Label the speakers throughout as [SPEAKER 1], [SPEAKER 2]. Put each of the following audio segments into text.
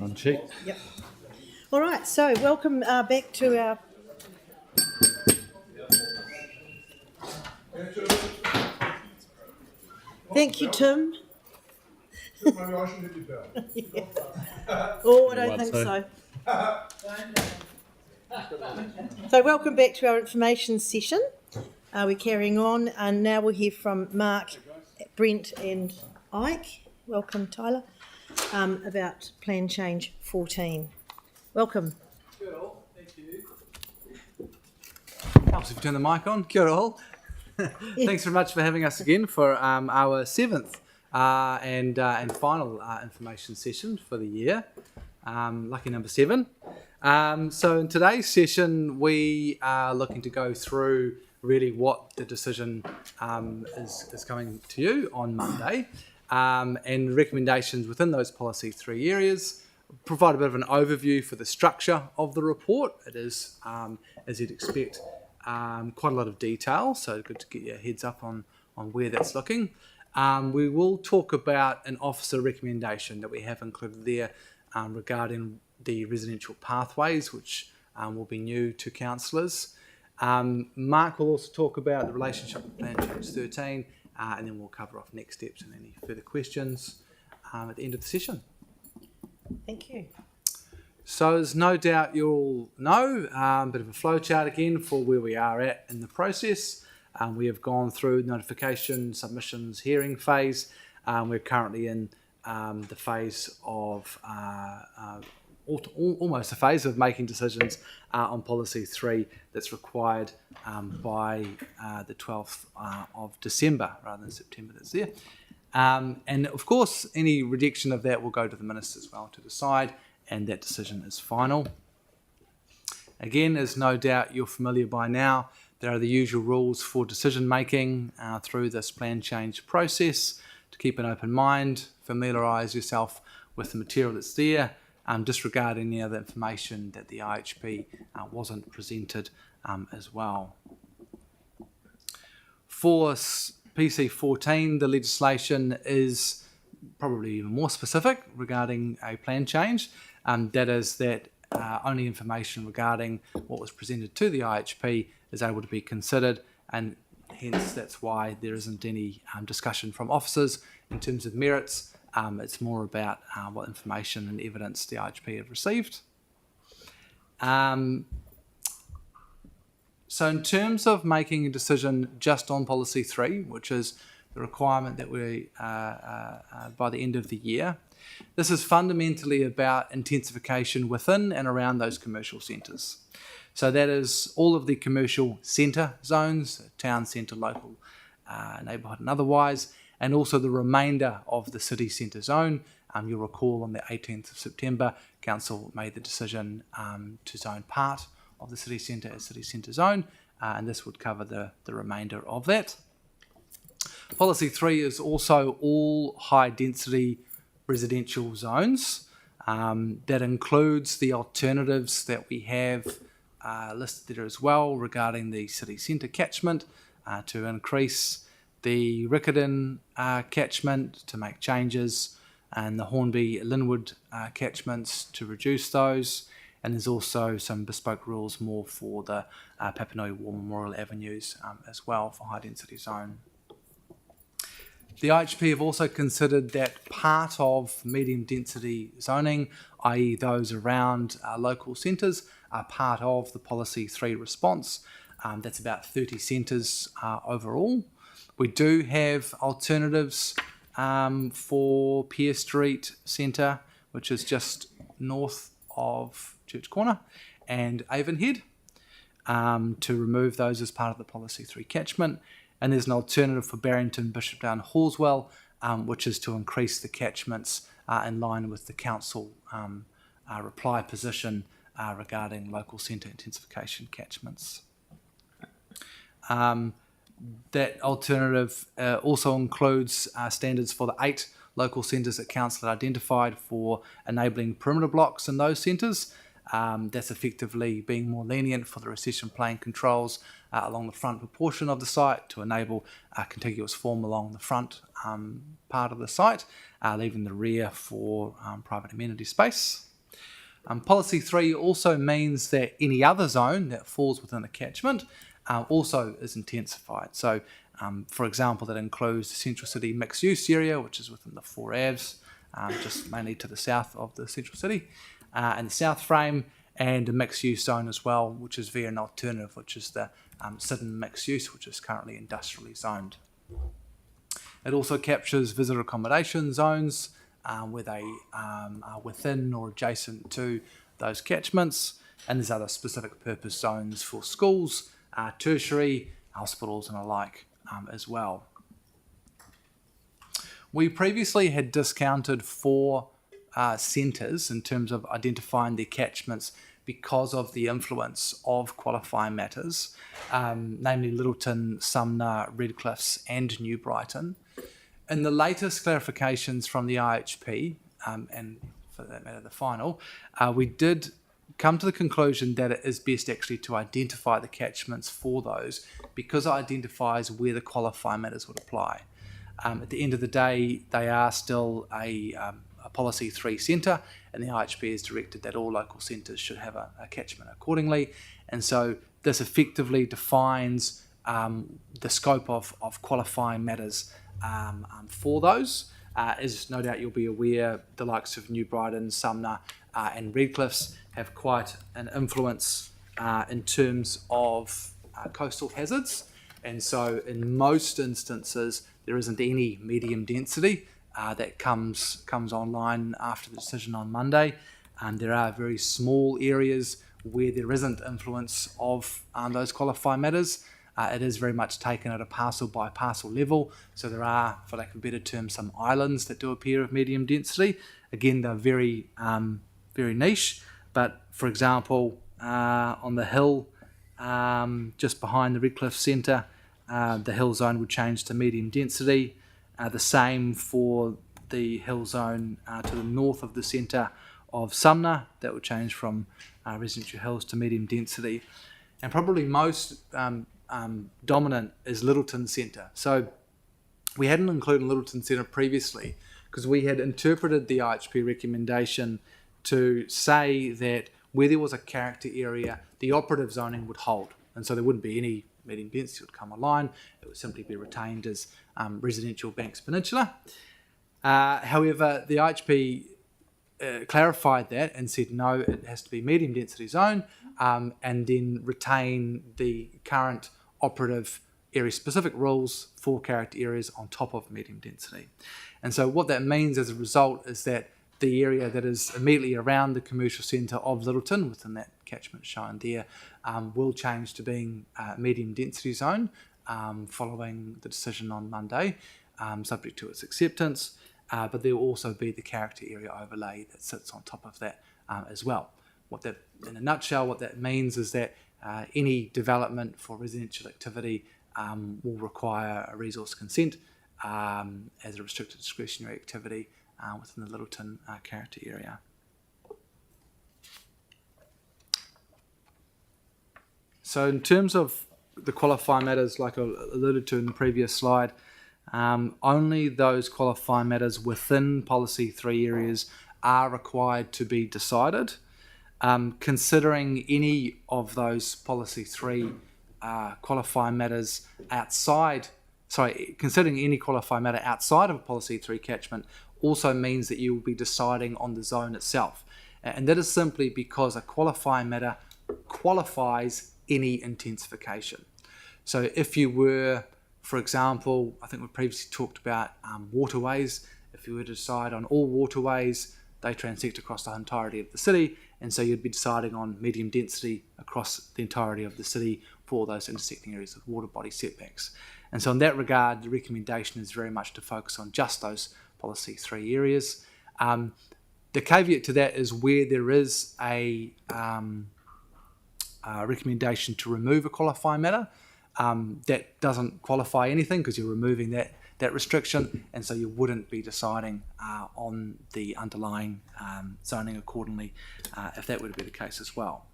[SPEAKER 1] On check.
[SPEAKER 2] Yep. All right, so welcome back to our... Thank you, Tim.
[SPEAKER 3] Maybe I should hit your bell.
[SPEAKER 2] Yeah. Oh, I don't think so. So welcome back to our information session. We're carrying on, and now we'll hear from Mark, Brent and Ike. Welcome, Tyler, about Plan Change 14. Welcome.
[SPEAKER 4] Kia ora all, thank you. If you turn the mic on, kia ora all. Thanks very much for having us again for our seventh and final information session for the year. Lucky number 7. So in today's session, we are looking to go through really what the decision is coming to you on Monday, and recommendations within those policy 3 areas. Provide a bit of an overview for the structure of the report. It is, as you'd expect, quite a lot of detail, so good to get your heads up on where that's looking. We will talk about an officer recommendation that we have included there regarding the residential pathways, which will be new to councillors. Mark will also talk about the relationship with Plan Change 13, and then we'll cover off next steps and any further questions at the end of the session.
[SPEAKER 2] Thank you.
[SPEAKER 4] So as no doubt you'll know, a bit of a flowchart again for where we are at in the process. We have gone through notification, submissions, hearing phase. We're currently in the phase of almost a phase of making decisions on policy 3 that's required by the 12th of December rather than September that's there. And of course, any rejection of that will go to the Minister as well to decide, and that decision is final. Again, as no doubt you're familiar by now, there are the usual rules for decision making through this plan change process. To keep an open mind, familiarise yourself with the material that's there, disregard any other information that the IHP wasn't presented as well. For PC 14, the legislation is probably even more specific regarding a plan change. That is that only information regarding what was presented to the IHP is able to be considered, and hence that's why there isn't any discussion from officers in terms of merits. It's more about what information and evidence the IHP have received. So in terms of making a decision just on policy 3, which is the requirement that we by the end of the year, this is fundamentally about intensification within and around those commercial centres. So that is all of the commercial centre zones, town centre, local, neighbourhood and otherwise, and also the remainder of the city centre zone. You'll recall on the 18th of September, Council made the decision to zone part of the city centre as city centre zone, and this would cover the remainder of that. Policy 3 is also all high density residential zones. That includes the alternatives that we have listed there as well regarding the city centre catchment to increase the Riccarton catchment, to make changes, and the Hornby-Linwood catchments to reduce those. And there's also some bespoke rules more for the Papanui War Memorial Avenues as well for high density zone. The IHP have also considered that part of medium density zoning, i.e. those around local centres, are part of the policy 3 response. That's about 30 centres overall. We do have alternatives for Pier Street Centre, which is just north of Church Corner, and Avonhead, to remove those as part of the policy 3 catchment. And there's an alternative for Barrington, Bishopdown, Hallswell, which is to increase the catchments in line with the council reply position regarding local centre intensification catchments. That alternative also includes standards for the 8 local centres that council had identified for enabling perimeter blocks in those centres. That's effectively being more lenient for the recession plane controls along the front proportion of the site to enable contiguous form along the front part of the site, leaving the rear for private amenity space. Policy 3 also means that any other zone that falls within a catchment also is intensified. So, for example, that includes the Central City mixed use area, which is within the 4 Avs, just mainly to the south of the Central City, and the South Frame, and a mixed use zone as well, which is via an alternative, which is the Syden mixed use, which is currently industrially zoned. It also captures visitor accommodation zones where they are within or adjacent to those catchments, and there's other specific purpose zones for schools, tertiary, hospitals and alike as well. We previously had discounted 4 centres in terms of identifying their catchments because of the influence of qualifying matters, namely Littleton, Sumner, Redcliffs and New Brighton. In the latest clarifications from the IHP, and for that matter the final, we did come to the conclusion that it is best actually to identify the catchments for those because it identifies where the qualifying matters would apply. At the end of the day, they are still a Policy 3 centre, and the IHP has directed that all local centres should have a catchment accordingly. And so this effectively defines the scope of qualifying matters for those. As no doubt you'll be aware, the likes of New Brighton, Sumner and Redcliffs have quite an influence in terms of coastal hazards. And so in most instances, there isn't any medium density that comes online after the decision on Monday. There are very small areas where there isn't influence of those qualifying matters. It is very much taken at a parcel by parcel level. So there are, for lack of a better term, some islands that do appear of medium density. Again, they're very niche. But for example, on the hill, just behind the Redcliffe Centre, the hill zone would change to medium density. The same for the hill zone to the north of the centre of Sumner. That would change from residential hills to medium density. And probably most dominant is Littleton Centre. So we hadn't included Littleton Centre previously because we had interpreted the IHP recommendation to say that where there was a character area, the operative zoning would hold. And so there wouldn't be any medium density would come online. It would simply be retained as residential Banks Peninsula. However, the IHP clarified that and said no, it has to be medium density zone and then retain the current operative area specific rules for character areas on top of medium density. And so what that means as a result is that the area that is immediately around the commercial centre of Littleton, within that catchment shown there, will change to being medium density zone following the decision on Monday, subject to its acceptance. But there will also be the character area overlay that sits on top of that as well. In a nutshell, what that means is that any development for residential activity will require a resource consent as a restricted discretionary activity within the Littleton character area. So in terms of the qualifying matters, like I alluded to in the previous slide, only those qualifying matters within Policy 3 areas are required to be decided. Considering any of those Policy 3 qualifying matters considering any qualifying matter outside of a Policy 3 catchment also means that you will be deciding on the zone itself. And that is simply because a qualifying matter qualifies any intensification. So if you were, for example, I think we previously talked about waterways. If you were to decide on all waterways, they transect across the entirety of the city, and so you'd be deciding on medium density across the entirety of the city for those intersecting areas of water body setbacks. And so in that regard, the recommendation is very much to focus on just those Policy 3 areas. The caveat to that is where there is a recommendation to remove a qualifying matter, that doesn't qualify anything because you're removing that restriction, and so you wouldn't be deciding on the underlying zoning accordingly if that were to be the case as well.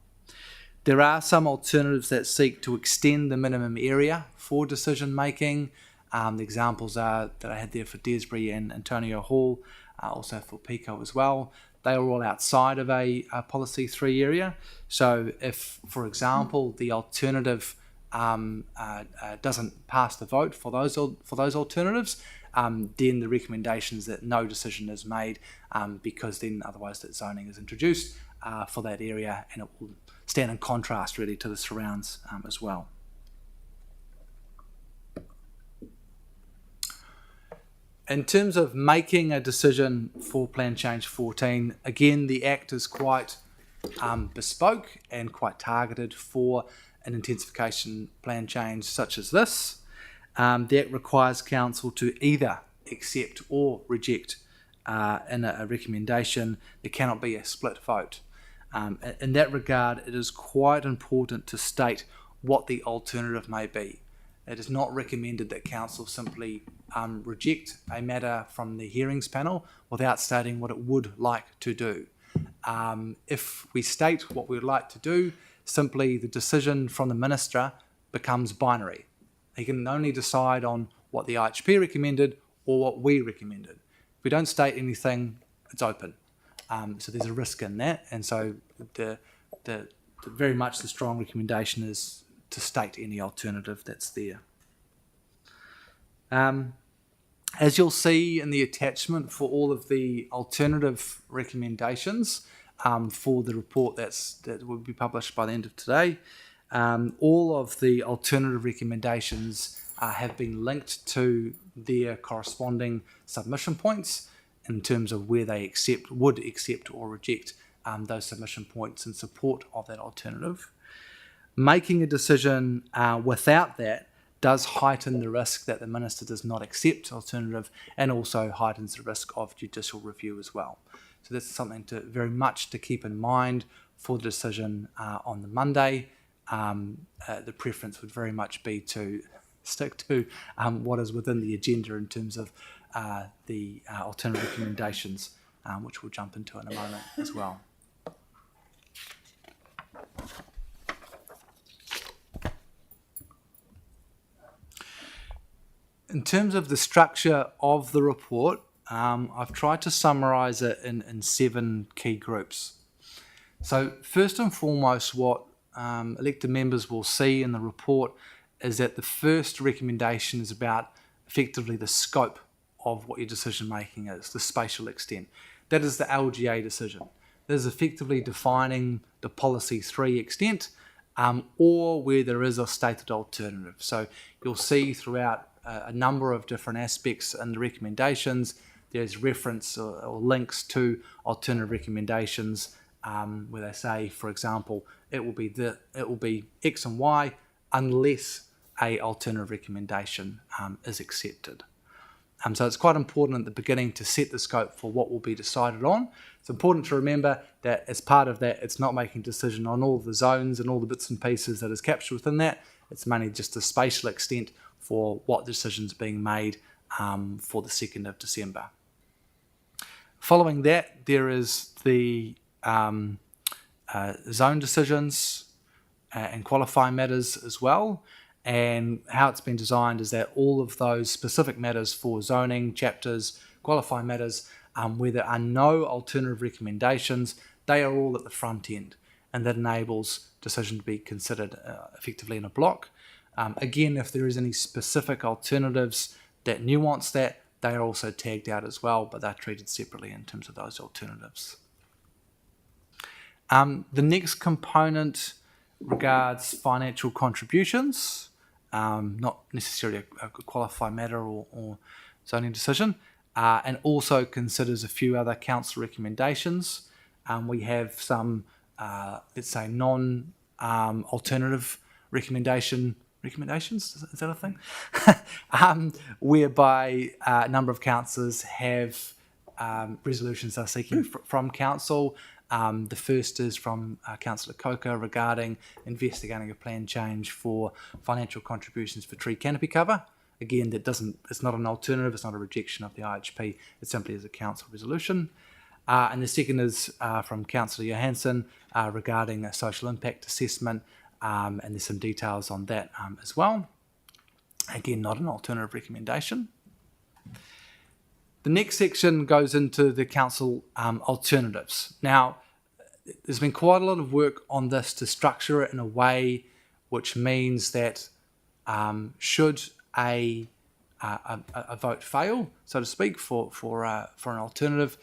[SPEAKER 4] There are some alternatives that seek to extend the minimum area for decision making. The examples are that I had there for Desbury and Antonio Hall, also for Pico as well. they are all outside of a Policy 3 area. So if, for example, the alternative doesn't pass the vote for those alternatives, then the recommendation is that no decision is made, because then otherwise that zoning is introduced for that area, and it will stand in contrast really to the surrounds as well. In terms of making a decision for Plan Change 14, again, the Act is quite bespoke and quite targeted for an intensification plan change such as this. The Act requires Council to either accept or reject in a recommendation. There cannot be a split vote. In that regard, it is quite important to state what the alternative may be. It is not recommended that Council simply reject a matter from the hearings panel without stating what it would like to do. If we state what we would like to do, simply the decision from the Minister becomes binary. He can only decide on what the IHP recommended or what we recommended. If we don't state anything, it's open. So there's a risk in that, and so very much the strong recommendation is to state any alternative that's there. As you'll see in the attachment for all of the alternative recommendations for the report that will be published by the end of today, all of the alternative recommendations have been linked to their corresponding submission points in terms of where they would accept or reject those submission points in support of that alternative. Making a decision without that does heighten the risk that the Minister does not accept alternative, and also heightens the risk of judicial review as well. So that's something very much to keep in mind for the decision on the Monday. The preference would very much be to stick to what is within the agenda in terms of the alternative recommendations, which we'll jump into in a moment as well. In terms of the structure of the report, I've tried to summarise it in 7 key groups. So first and foremost, what elected members will see in the report is that the first recommendation is about effectively the scope of what your decision making is, the spatial extent. That is the LGA decision. That is effectively defining the Policy 3 extent, or where there is a stated alternative. So you'll see throughout a number of different aspects in the recommendations, there's reference or links to alternative recommendations, where they say, for example, it will be X and Y unless a alternative recommendation is accepted. So it's quite important at the beginning to set the scope for what will be decided on. It's important to remember that as part of that, it's not making a decision on all the zones and all the bits and pieces that is captured within that. It's mainly just the spatial extent for what decisions being made for the 2nd of December. Following that, there is the zone decisions and qualifying matters as well. And how it's been designed is that all of those specific matters for zoning, chapters, qualifying matters, where there are no alternative recommendations, they are all at the front end. And that enables decision to be considered effectively in a block. Again, if there is any specific alternatives that nuance that, they are also tagged out as well, but they're treated separately in terms of those alternatives. The next component regards financial contributions, not necessarily a qualified matter or zoning decision, and also considers a few other council recommendations. We have some, let's say, non-alternative recommendations, is that a thing? Whereby a number of councillors have resolutions they're seeking from council. The first is from Councillor Coker regarding investigating a plan change for financial contributions for tree canopy cover. Again, it's not an alternative, it's not a rejection of the IHP, it simply is a council resolution. And the second is from Councillor Johansson regarding a social impact assessment, and there's some details on that as well. Again, not an alternative recommendation. The next section goes into the council alternatives. Now, there's been quite a lot of work on this to structure it in a way which means that should a vote fail, so to speak, for an alternative,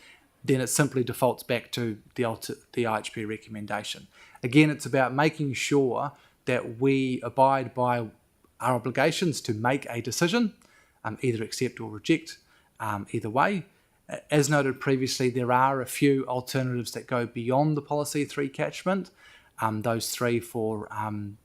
[SPEAKER 4] then it simply defaults back to the IHP recommendation. Again, it's about making sure that we abide by our obligations to make a decision, either accept or reject, either way. As noted previously, there are a few alternatives that go beyond the Policy 3 catchment, those three for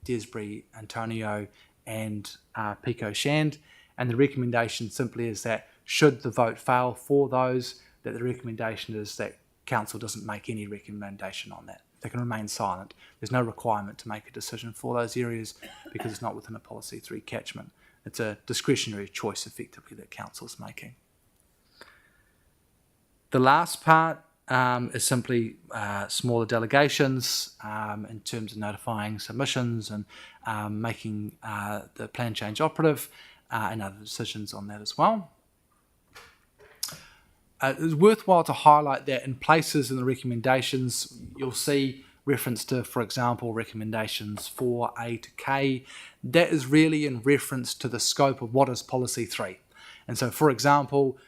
[SPEAKER 4] Desbury, Antonio and Pico Shand, and the recommendation simply is that should the vote fail for those, that the recommendation is that council doesn't make any recommendation on that. They can remain silent. There's no requirement to make a decision for those areas because it's not within a Policy 3 catchment. It's a discretionary choice, effectively, that council's making. The last part is simply smaller delegations in terms of notifying submissions and making the plan change operative and other decisions on that as well. It's worthwhile to highlight that in places in the recommendations, you'll see reference to, for example, recommendations 4A to K. That is really in reference to the scope of what is Policy 3. And so, for example,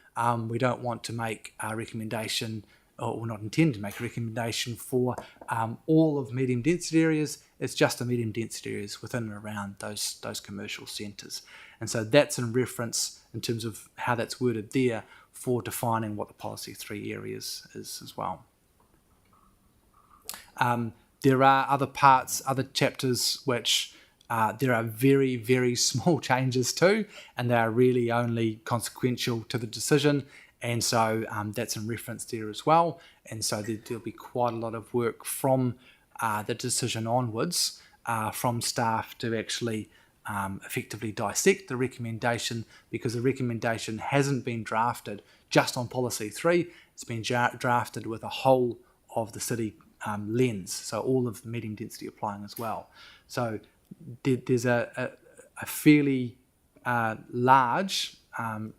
[SPEAKER 4] we don't want to make a recommendation, or not intend to make a recommendation for all of medium density areas. It's just the medium density areas within and around those commercial centres. And so that's in reference in terms of how that's worded there for defining what the Policy 3 areas is as well. There are other parts, other chapters which there are very, very small changes to, and they are really only consequential to the decision, and so that's in reference there as well. And so there'll be quite a lot of work from the decision onwards from staff to actually effectively dissect the recommendation, because the recommendation hasn't been drafted just on Policy 3, it's been drafted with a whole of the city lens, so all of the medium density applying as well. So there's a fairly large,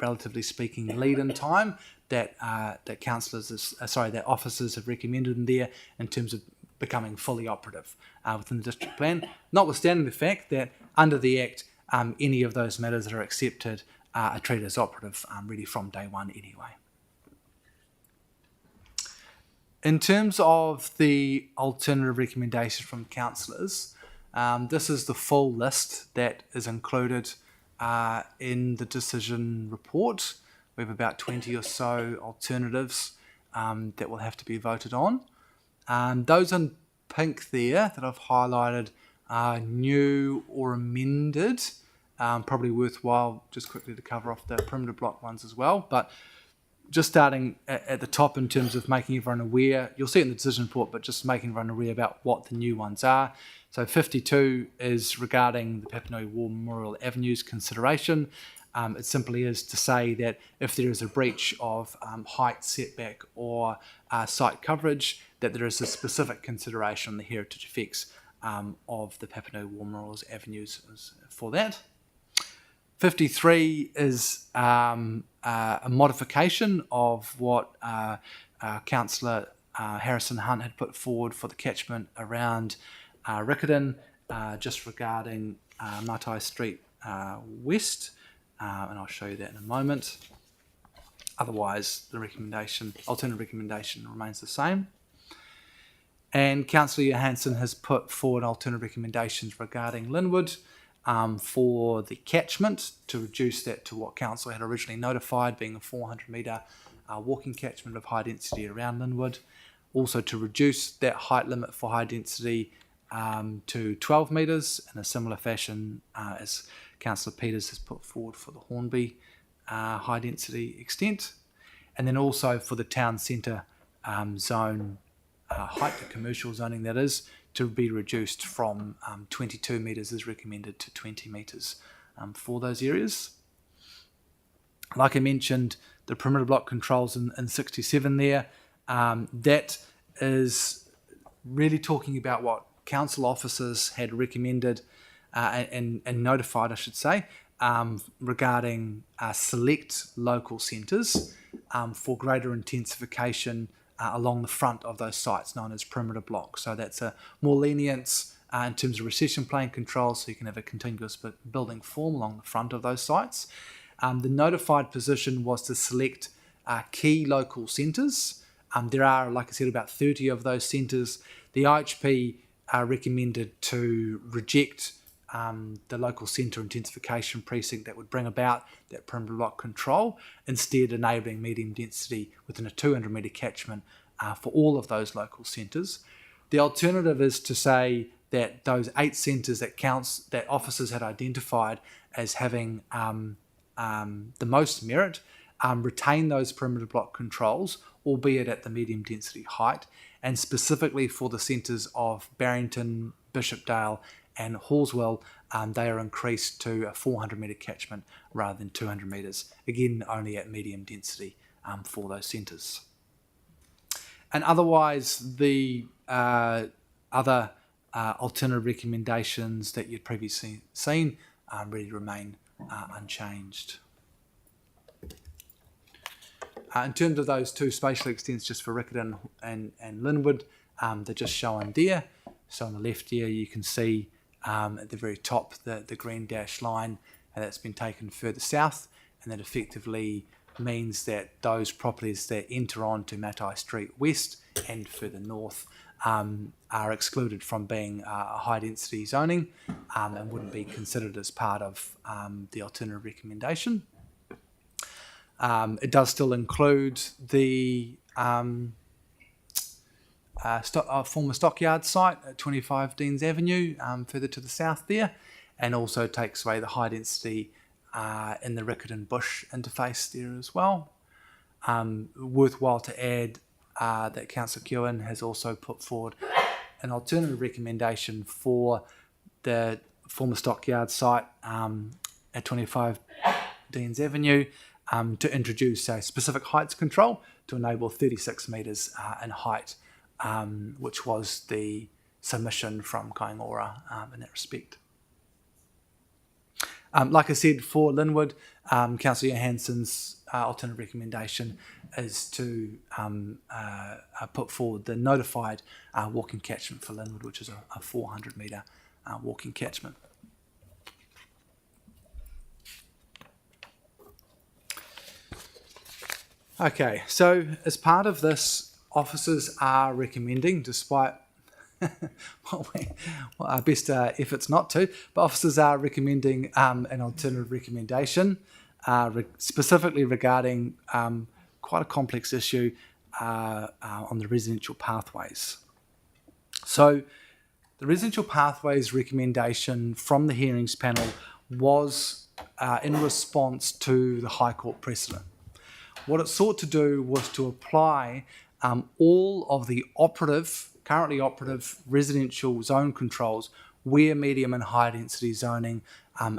[SPEAKER 4] relatively speaking, lead-in time that that officers have recommended in there in terms of becoming fully operative within the district plan, notwithstanding the fact that under the Act, any of those matters that are accepted are treated as operative really from day one anyway. In terms of the alternative recommendations from councillors, this is the full list that is included in the decision report. We have about 20 or so alternatives that will have to be voted on. Those in pink there that I've highlighted are new or amended. Probably worthwhile just quickly to cover off the perimeter block ones as well. But just starting at the top in terms of making everyone aware, you'll see it in the decision report, but just making everyone aware about what the new ones are. So 52 is regarding the Papanui War Memorial Avenues consideration. It simply is to say that if there is a breach of height, setback or site coverage, that there is a specific consideration on the heritage effects of the Papanui War Memorial Avenues for that. 53 is a modification of what Councillor Harrison Hunt had put forward for the catchment around Riccarton, just regarding Matai Street West, and I'll show you that in a moment. Otherwise, the alternative recommendation remains the same. And Councillor Johansson has put forward alternative recommendations regarding Linwood, for the catchment, to reduce that to what council had originally notified, being a 400 metre walking catchment of high density around Linwood. Also to reduce that height limit for high density to 12 metres in a similar fashion as Councillor Peters has put forward for the Hornby high density extent. And then also for the town centre zone height, the commercial zoning that is, to be reduced from 22 metres as recommended to 20 metres for those areas. Like I mentioned, the perimeter block controls in 67 there, that is really talking about what council officers had recommended and notified, I should say, regarding select local centres for greater intensification along the front of those sites, known as perimeter blocks. So that's a more lenience in terms of recession plane control, so you can have a continuous building form along the front of those sites. The notified position was to select key local centres. There are, like I said, about 30 of those centres. The IHP recommended to reject the local centre intensification precinct that would bring about that perimeter block control, instead enabling medium density within a 200 metre catchment for all of those local centres. The alternative is to say that those 8 centres that officers had identified as having the most merit retain those perimeter block controls, albeit at the medium density height, and specifically for the centres of Barrington, Bishopdale and Hallswell, they are increased to a 400 metre catchment rather than 200 metres, again only at medium density for those centres. And otherwise, the other alternative recommendations that you'd previously seen really remain unchanged. In terms of those 2 spatial extents, just for Riccarton and Linwood, they're just shown there. So on the left here, you can see at the very top the green dashed line, and that's been taken further south, and that effectively means that those properties that enter onto Matai Street West and further north are excluded from being a high density zoning and wouldn't be considered as part of the alternative recommendation. It does still include the former stockyard site at 25 Deans Avenue, further to the south there, and also takes away the high density in the Riccarton Bush interface there as well. Worthwhile to add that Councillor Keown has also put forward an alternative recommendation for the former stockyard site at 25 Deans Avenue to introduce a specific heights control to enable 36 metres in height, which was the submission from Kaingora in that respect. Like I said, for Linwood, Councillor Johansson's alternative recommendation is to put forward the notified walking catchment for Linwood, which is a 400 metre walking catchment. Okay, so as part of this, officers are recommending, despite our best efforts not to, but officers are recommending an alternative recommendation specifically regarding quite a complex issue on the residential pathways. So the residential pathways recommendation from the hearings panel was in response to the High Court precedent. What it sought to do was to apply all of the currently operative residential zone controls where medium and high density zoning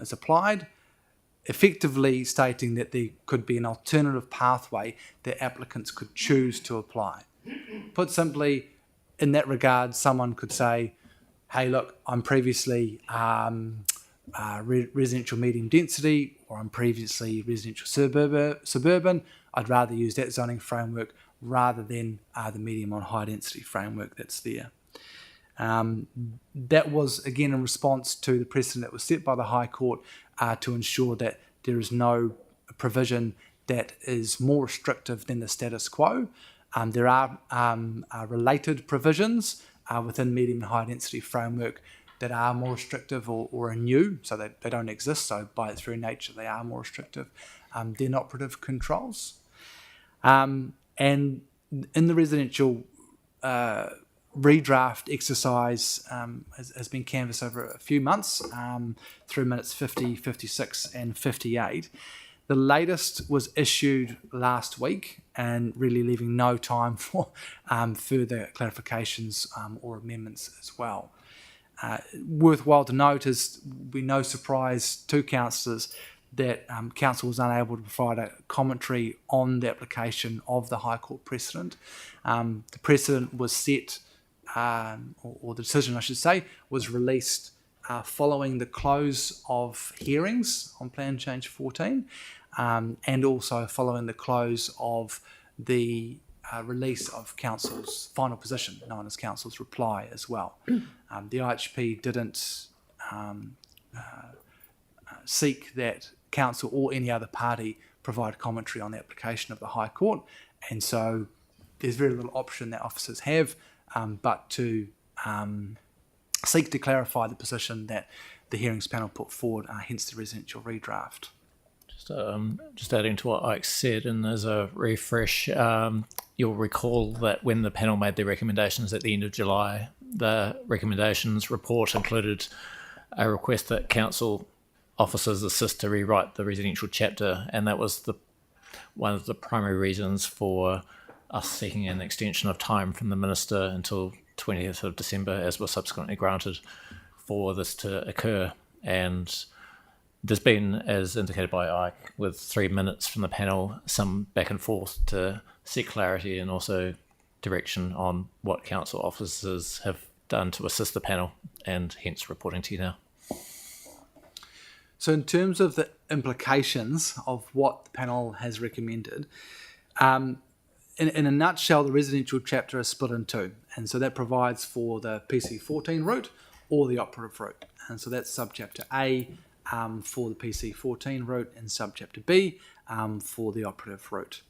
[SPEAKER 4] is applied, effectively stating that there could be an alternative pathway that applicants could choose to apply. Put simply, in that regard, someone could say, hey, look, I'm previously residential medium density, or I'm previously residential suburban. I'd rather use that zoning framework rather than the medium on high density framework that's there. That was, again, in response to the precedent that was set by the High Court to ensure that there is no provision that is more restrictive than the status quo. There are related provisions within medium and high density framework that are more restrictive or are new, so they don't exist, so by its very nature they are more restrictive than operative controls. And in the residential redraft exercise has been canvassed over a few months through minutes 50, 56 and 58. The latest was issued last week and really leaving no time for further clarifications or amendments as well. Worthwhile to note is, be no surprise to councillors that council was unable to provide a commentary on the application of the High Court precedent. The precedent was set, or the decision I should say, was released following the close of hearings on Plan Change 14, and also following the close of the release of Council's final position, known as Council's reply as well. The IHP didn't seek that Council or any other party provide commentary on the application of the High Court, and so there's very little option that officers have but to seek to clarify the position that the hearings panel put forward, hence the residential redraft.
[SPEAKER 1] Just adding to what Ike said, and as a refresh, you'll recall that when the panel made their recommendations at the end of July, the recommendations report included a request that council officers assist to rewrite the residential chapter, and that was one of the primary reasons for us seeking an extension of time from the Minister until 20th of December, as was subsequently granted, for this to occur. And there's been, as indicated by Ike, with 3 minutes from the panel, some back and forth to seek clarity and also direction on what council officers have done to assist the panel, and hence reporting to you now.
[SPEAKER 4] So in terms of the implications of what the panel has recommended, in a nutshell, the residential chapter is split in two. And so that provides for the PC14 route or the operative route. And so that's subchapter A for the PC14 route and subchapter B for the operative route.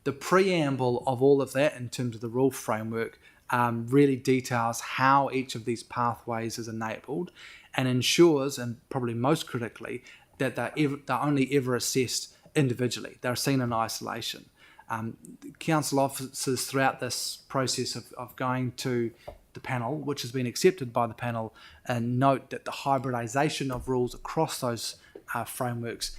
[SPEAKER 4] The preamble of all of that in terms of the rule framework really details how each of these pathways is enabled and ensures, and probably most critically, that they're only ever assessed individually. They're seen in isolation. Council officers throughout this process of going to the panel, which has been accepted by the panel, and note that the hybridisation of rules across those frameworks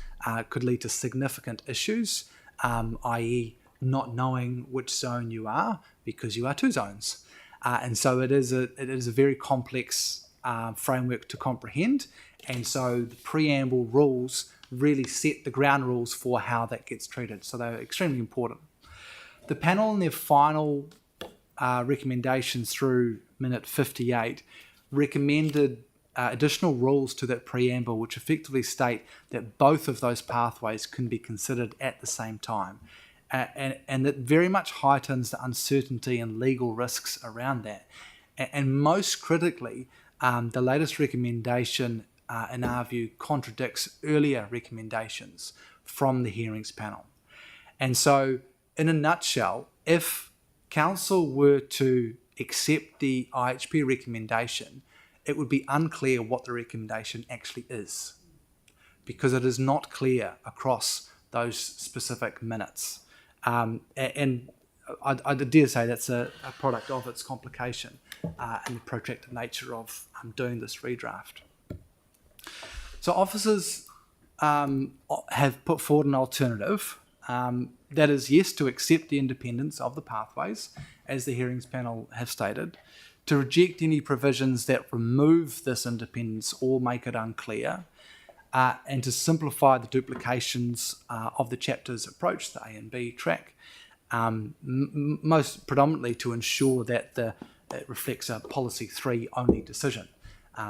[SPEAKER 4] could lead to significant issues, i.e. not knowing which zone you are because you are two zones. And so it is a very complex framework to comprehend, and so the preamble rules really set the ground rules for how that gets treated, so they're extremely important. The panel in their final recommendations through minute 58 recommended additional rules to that preamble which effectively state that both of those pathways can be considered at the same time, and that very much heightens the uncertainty and legal risks around that. And most critically, the latest recommendation, in our view, contradicts earlier recommendations from the hearings panel. And so, in a nutshell, if Council were to accept the IHP recommendation, it would be unclear what the recommendation actually is, because it is not clear across those specific minutes. And I dare say that's a product of its complication and the protracted nature of doing this redraft. So officers have put forward an alternative that is, yes, to accept the independence of the pathways, as the hearings panel have stated, to reject any provisions that remove this independence or make it unclear, and to simplify the duplications of the chapter's approach, the A and B track, most predominantly to ensure that it reflects a policy 3 only decision,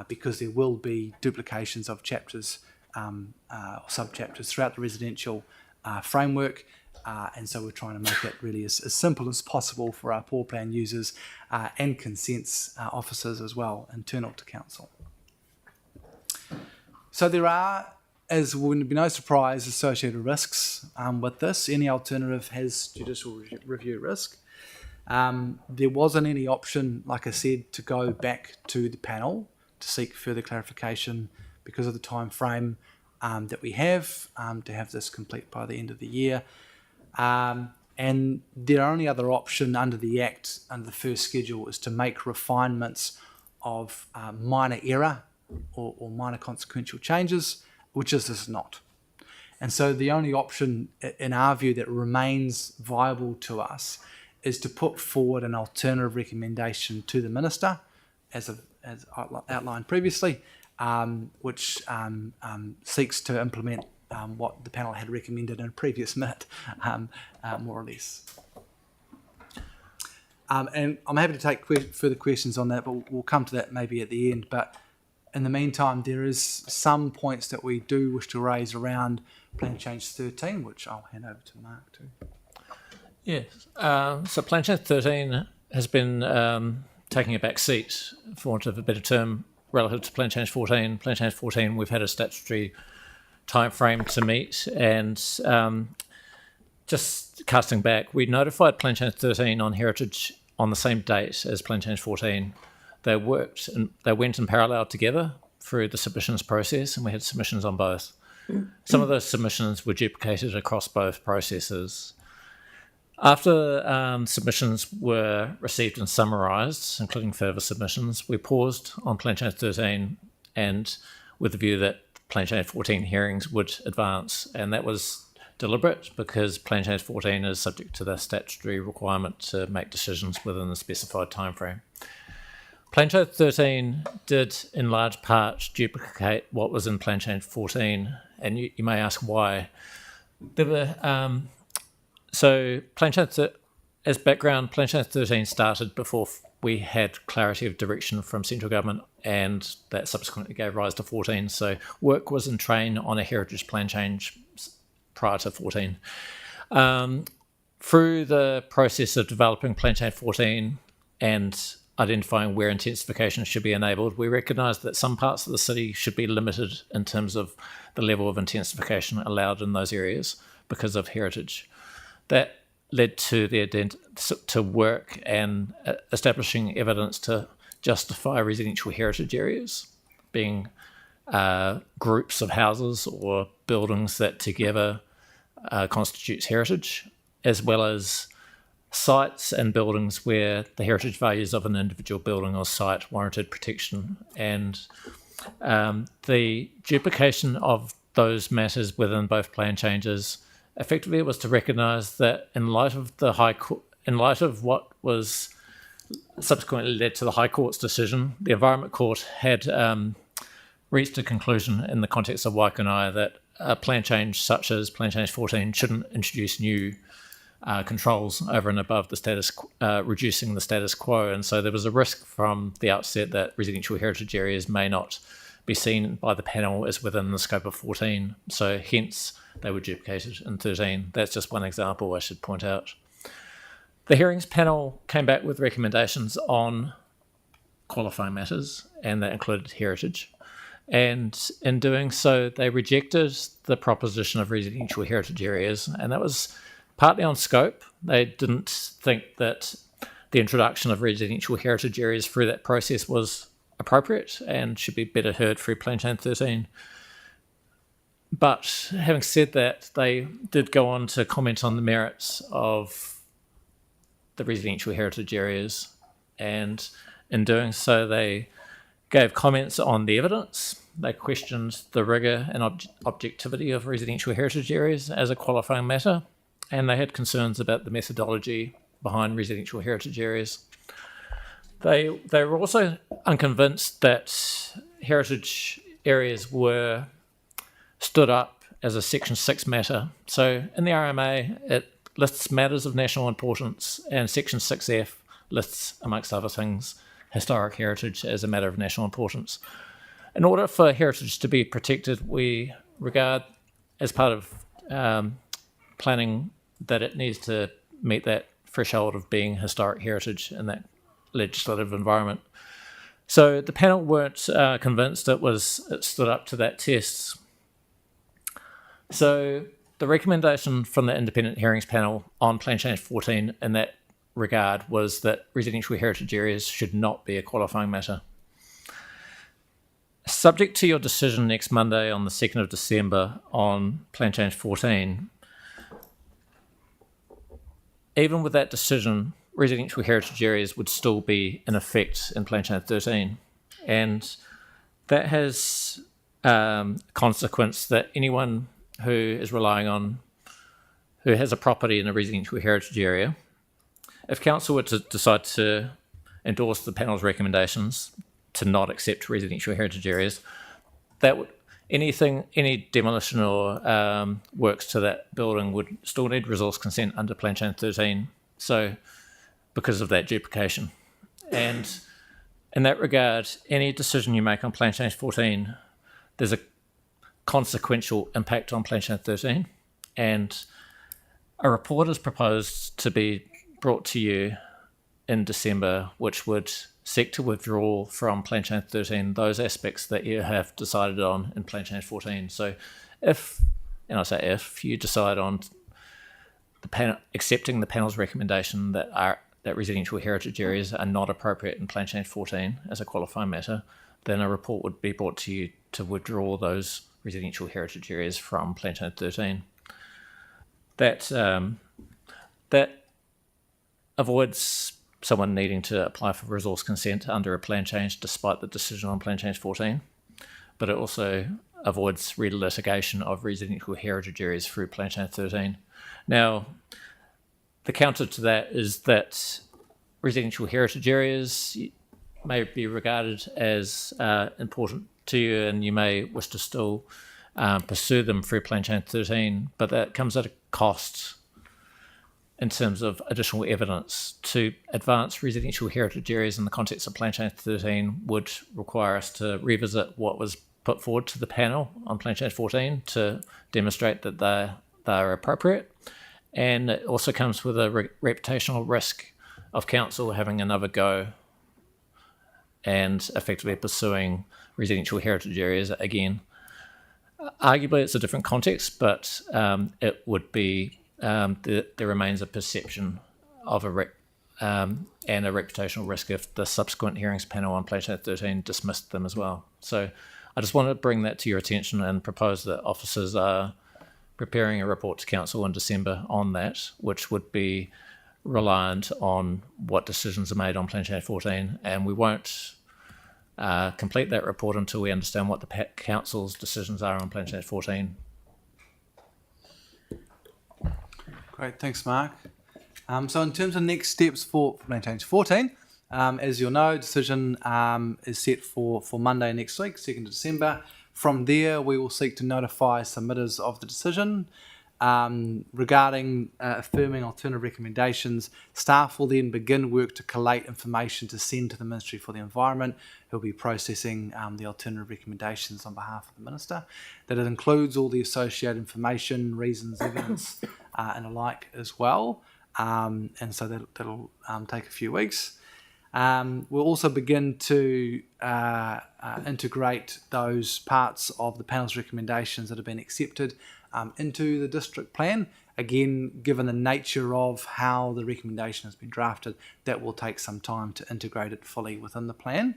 [SPEAKER 4] because there will be duplications of chapters or sub-chapters throughout the residential framework, and so we're trying to make it really as simple as possible for our poor plan users and consents officers as well, internal to council. So there are, as would be no surprise, associated risks with this. Any alternative has judicial review risk. There wasn't any option, like I said, to go back to the panel to seek further clarification because of the time frame that we have to have this complete by the end of the year. And the only other option under the Act, under the first schedule, is to make refinements of minor error or minor consequential changes, which this is not. And so the only option, in our view, that remains viable to us is to put forward an alternative recommendation to the Minister, as outlined previously, which seeks to implement what the panel had recommended in a previous minute, more or less. And I'm happy to take further questions on that, but we'll come to that maybe at the end. But In the meantime, there is some points that we do wish to raise around Plan Change 13, which I'll hand over to Mark too.
[SPEAKER 1] Yes. So Plan Change 13 has been taking a back seat, for want of a better term, relative to Plan Change 14. Plan Change 14, we've had a statutory time frame to meet, and just casting back, we notified Plan Change 13 on heritage on the same date as Plan Change 14. They went in parallel together through the submissions process, and we had submissions on both. Some of those submissions were duplicated across both processes. After submissions were received and summarised, including further submissions, we paused on Plan Change 13, and with the view that Plan Change 14 hearings would advance, and that was deliberate because Plan Change 14 is subject to the statutory requirement to make decisions within the specified timeframe. Plan Change 13 did in large part duplicate what was in Plan Change 14, and you may ask why. There were so Plan Change, as background, Plan Change 13 started before we had clarity of direction from central government, and that subsequently gave rise to 14. So work was in train on a heritage plan change prior to 14. Through the process of developing Plan Change 14 and identifying where intensification should be enabled, we recognised that some parts of the city should be limited in terms of the level of intensification allowed in those areas because of heritage. That led to to work and establishing evidence to justify residential heritage areas being groups of houses or buildings that together constitutes heritage, as well as sites and buildings where the heritage values of an individual building or site warranted protection. And the duplication of those matters within both plan changes effectively was to recognise that in light of what was subsequently led to the High Court's decision, the Environment Court had reached a conclusion in the context of Waikanae that a plan change such as Plan Change 14 shouldn't introduce new controls over and above the reducing the status quo. And so there was a risk from the outset that residential heritage areas may not be seen by the panel as within the scope of 14. So hence they were duplicated in 13. That's just one example I should point out. The hearings panel came back with recommendations on qualifying matters, and that included heritage. And in doing so, they rejected the proposition of residential heritage areas, and that was partly on scope. They didn't think that the introduction of residential heritage areas through that process was appropriate and should be better heard through Plan Change 13. But having said that, they did go on to comment on the merits of the residential heritage areas, and in doing so they gave comments on the evidence. They questioned the rigour and objectivity of residential heritage areas as a qualifying matter, and they had concerns about the methodology behind residential heritage areas. They were also unconvinced that heritage areas were stood up as a Section 6 matter. So in the RMA, it lists matters of national importance, and Section 6F lists, amongst other things, historic heritage as a matter of national importance. In order for heritage to be protected, we regard as part of planning that it needs to meet that threshold of being historic heritage in that legislative environment. So the panel weren't convinced it stood up to that test. So the recommendation from the Independent Hearings Panel on Plan Change 14 in that regard was that residential heritage areas should not be a qualifying matter. Subject to your decision next Monday on the 2nd of December on Plan Change 14, even with that decision, residential heritage areas would still be in effect in Plan Change 13. And that has consequence that anyone who is who has a property in a residential heritage area, if council were to decide to endorse the panel's recommendations to not accept residential heritage areas, that would any demolition or works to that building would still need resource consent under Plan Change 13. So because of that duplication. And In that regard, any decision you make on Plan Change 14, there's a consequential impact on Plan Change 13, and a report is proposed to be brought to you in December, which would seek to withdraw from Plan Change 13 those aspects that you have decided on in Plan Change 14. So if you decide on the panel, accepting the panel's recommendation that residential heritage areas are not appropriate in Plan Change 14 as a qualifying matter, then a report would be brought to you to withdraw those residential heritage areas from Plan Change 13. That avoids someone needing to apply for resource consent under a plan change despite the decision on Plan Change 14, but it also avoids relitigation of residential heritage areas through Plan Change 13. Now, the counter to that is that residential heritage areas may be regarded as important to you, and you may wish to still pursue them through Plan Change 13, but that comes at a cost in terms of additional evidence. To advance residential heritage areas in the context of Plan Change 13 would require us to revisit what was put forward to the panel on Plan Change 14 to demonstrate that they are appropriate. And it also comes with a reputational risk of council having another go and effectively pursuing residential heritage areas again. Arguably, it's a different context, but it would be there remains a perception of and a reputational risk if the subsequent hearings panel on Plan Change 13 dismissed them as well. So I just want to bring that to your attention and propose that officers are preparing a report to council in December on that, which would be reliant on what decisions are made on Plan Change 14, and we won't complete that report until we understand what the council's decisions are on Plan Change 14.
[SPEAKER 4] Great, thanks, Mark. So in terms of next steps for Plan Change 14, as you'll know, decision is set for Monday next week, 2nd of December. From there, we will seek to notify submitters of the decision. Regarding affirming alternative recommendations, staff will then begin work to collate information to send to the Ministry for the Environment, who will be processing the alternative recommendations on behalf of the Minister. That it includes all the associated information, reasons, evidence, and the like as well. And so that'll take a few weeks. We'll also begin to integrate those parts of the panel's recommendations that have been accepted into the district plan. Again, given the nature of how the recommendation has been drafted, that will take some time to integrate it fully within the plan.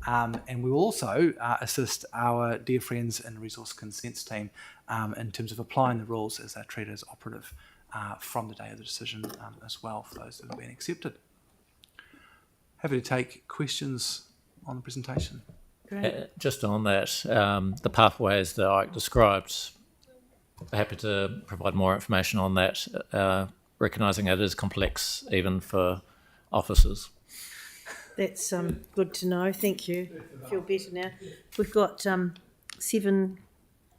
[SPEAKER 4] And we will also assist our dear friends in the resource consents team in terms of applying the rules as they're treated as operative from the day of the decision as well for those that have been accepted. Happy to take questions on the presentation.
[SPEAKER 2] Great.
[SPEAKER 1] Just on that, the pathways that Ike described, happy to provide more information on that, recognising it is complex even for officers.
[SPEAKER 2] That's good to know. Thank you. I feel better now. We've got 7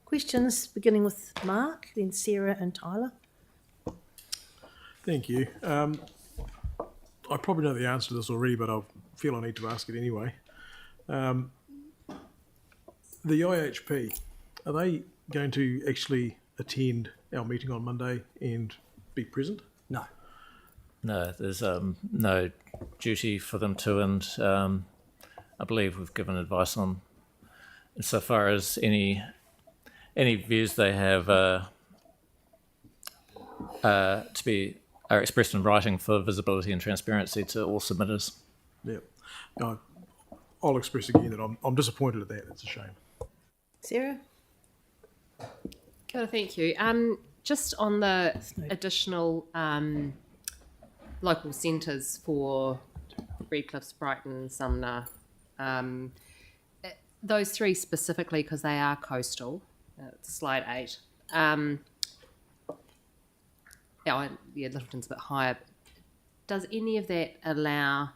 [SPEAKER 2] questions, beginning with Mark, then Sarah and Tyler.
[SPEAKER 3] Thank you. I probably know the answer to this already, but I feel I need to ask it anyway. The IHP, are they going to actually attend our meeting on Monday and be present?
[SPEAKER 4] No.
[SPEAKER 1] No, there's no duty for them to, and I believe we've given advice on insofar as any views they have are expressed in writing for visibility and transparency to all submitters.
[SPEAKER 3] Yeah. I'll express again that I'm disappointed at that. It's a shame.
[SPEAKER 2] Sarah?
[SPEAKER 5] Good, thank you. Just on the additional local centres for Redcliffs, Brighton, Sumner, those 3 specifically because they are coastal, slide 8. Littleton's a bit higher. Does any of that allow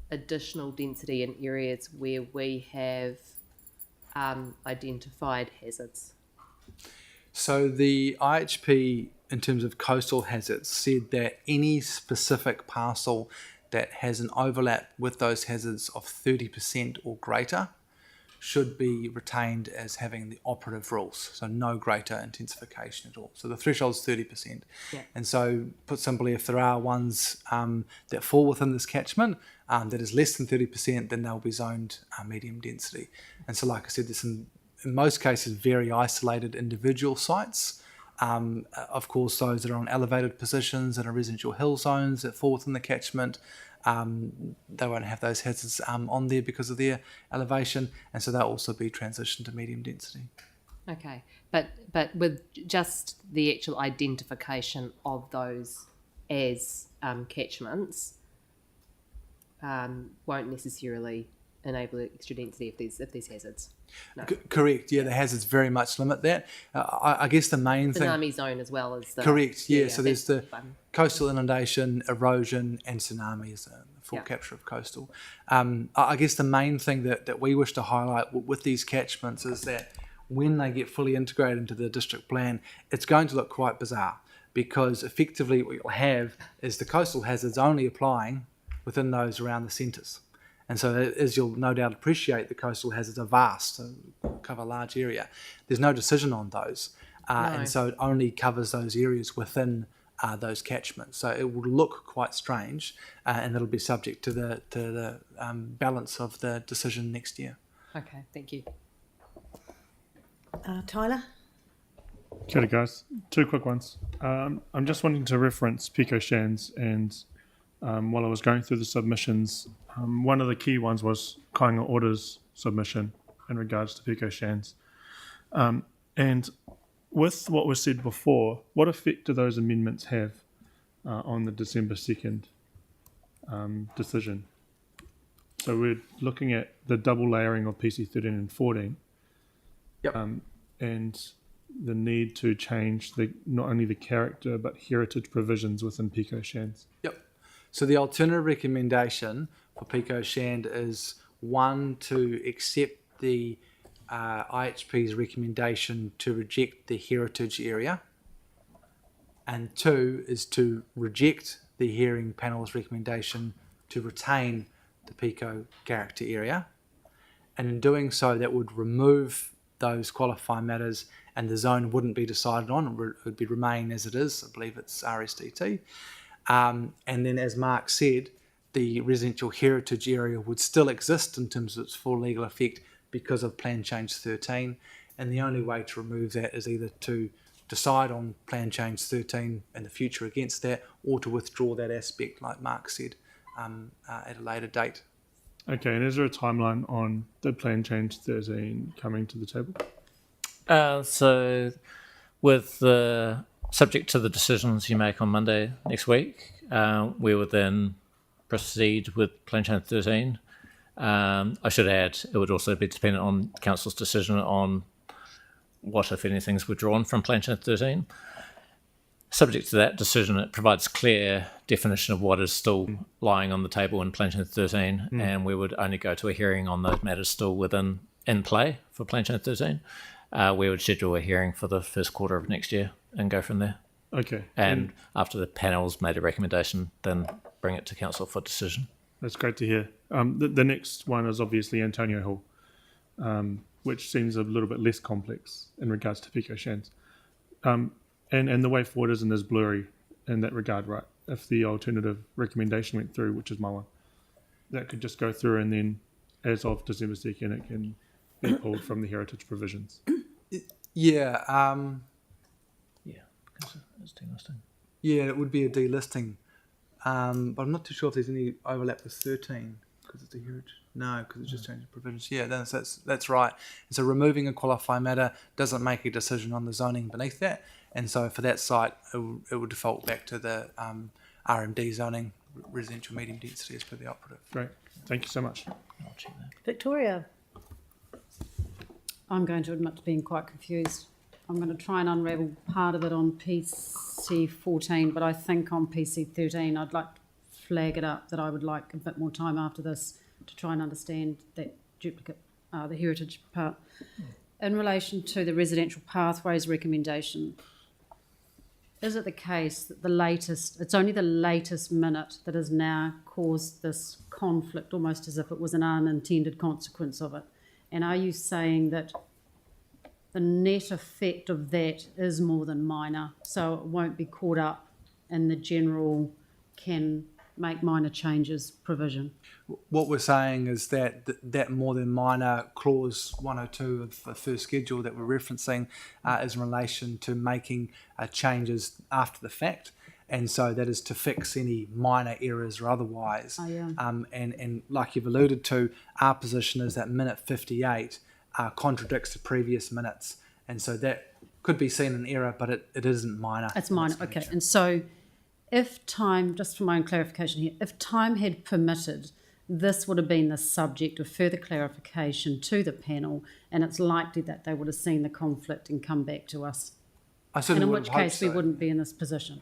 [SPEAKER 5] additional density in areas where we have identified hazards?
[SPEAKER 4] So the IHP, in terms of coastal hazards, said that any specific parcel that has an overlap with those hazards of 30% or greater should be retained as having the operative rules, so no greater intensification at all. So the threshold is 30%.
[SPEAKER 5] Yeah.
[SPEAKER 4] And so, put simply, if there are ones that fall within this catchment that is less than 30%, then they'll be zoned medium density. And so, like I said, there's in most cases very isolated individual sites. Of course, those that are on elevated positions and are residential hill zones that fall within the catchment, they won't have those hazards on there because of their elevation, and so they'll also be transitioned to medium density.
[SPEAKER 5] Okay, but with just the actual identification of those as catchments won't necessarily enable extra density if there's hazards. No.
[SPEAKER 4] Correct. Yeah, the hazards very much limit that. I guess the main thing.
[SPEAKER 5] Tsunami zone as well as the.
[SPEAKER 4] Correct. Yeah. So there's the
[SPEAKER 5] fun.
[SPEAKER 4] coastal inundation, erosion, and tsunami is the full capture of coastal. I guess the main thing that we wish to highlight with these catchments is that when they get fully integrated into the district plan, it's going to look quite bizarre, because effectively what you'll have is the coastal hazards only applying within those around the centres. And so, as you'll no doubt appreciate, the coastal hazards are vast, so cover a large area. There's no decision on those, and so it only covers those areas within those catchments. So it will look quite strange, and it'll be subject to the balance of the decision next year.
[SPEAKER 5] Okay, thank you.
[SPEAKER 2] Tyler?
[SPEAKER 6] Kia ora, guys. Two quick ones. I'm just wanting to reference Pico Shands, and while I was going through the submissions, one of the key ones was Kāinga Order's submission in regards to Pico Shands. And with what was said before, what effect do those amendments have on the December 2nd decision? So we're looking at the double layering of PC 13 and 14.
[SPEAKER 4] Yep.
[SPEAKER 6] And the need to change not only the character but heritage provisions within Pico Shands.
[SPEAKER 4] Yep. So the alternative recommendation for Pico Shand is, one, to accept the IHP's recommendation to reject the heritage area, and two is to reject the hearing panel's recommendation to retain the Pico character area, and in doing so that would remove those qualifying matters and the zone wouldn't be decided on, it would be remain as it is. I believe it's RSDT. And then, as Mark said, the residential heritage area would still exist in terms of its full legal effect because of Plan Change 13, and the only way to remove that is either to decide on Plan Change 13 in the future against that, or to withdraw that aspect, like Mark said, at a later date.
[SPEAKER 6] Okay, and is there a timeline on the Plan Change 13 coming to the table?
[SPEAKER 1] So with the subject to the decisions you make on Monday next week, we would then proceed with Plan Change 13. I should add, it would also be dependent on Council's decision on what, if anything, is withdrawn from Plan Change 13. Subject to that decision, it provides clear definition of what is still lying on the table in Plan Change 13, and we would only go to a hearing on those matters still in play for Plan Change 13. We would schedule a hearing for the first quarter of next year and go from there.
[SPEAKER 6] Okay.
[SPEAKER 1] And after the panel's made a recommendation, then bring it to Council for decision.
[SPEAKER 6] That's great to hear. The next one is obviously Antonio Hall, which seems a little bit less complex in regards to Pico Shands. And the way forward isn't as blurry in that regard, right? If the alternative recommendation went through, which is my one, that could just go through, and then as of December 2nd, it can be pulled from the heritage provisions.
[SPEAKER 4] Yeah.
[SPEAKER 1] It's delisting.
[SPEAKER 4] Yeah, it would be a delisting. But I'm not too sure if there's any overlap with 13 because it's a heritage. No, because it's just changing provisions. Yeah, that's right. And so removing a qualifying matter doesn't make a decision on the zoning beneath that. And so for that site, it would default back to the RMD zoning, residential medium density, as per the operative.
[SPEAKER 6] Great. Thank you so much.
[SPEAKER 1] I'll check that.
[SPEAKER 2] Victoria?
[SPEAKER 7] I'm going to admit to being quite confused. I'm going to try and unravel part of it on PC 14, but I think on PC 13 I'd like to flag it up that I would like a bit more time after this to try and understand that duplicate, the heritage part. In relation to the residential pathways recommendation, is it the case that it's only the latest minute that has now caused this conflict, almost as if it was an unintended consequence of it? And are you saying that the net effect of that is more than minor, so it won't be caught up in the general can make minor changes provision?
[SPEAKER 4] What we're saying is that that more than minor clause 102 of the first schedule that we're referencing is in relation to making changes after the fact, and so that is to fix any minor errors or otherwise.
[SPEAKER 7] Oh, yeah.
[SPEAKER 4] And like you've alluded to, our position is that minute 58 contradicts the previous minutes, and so that could be seen an error, but it isn't minor.
[SPEAKER 7] It's minor, okay. And so if time, just for my own clarification here, if time had permitted, this would have been the subject of further clarification to the panel, and it's likely that they would have seen the conflict and come back to us. And in which case we wouldn't be in this position.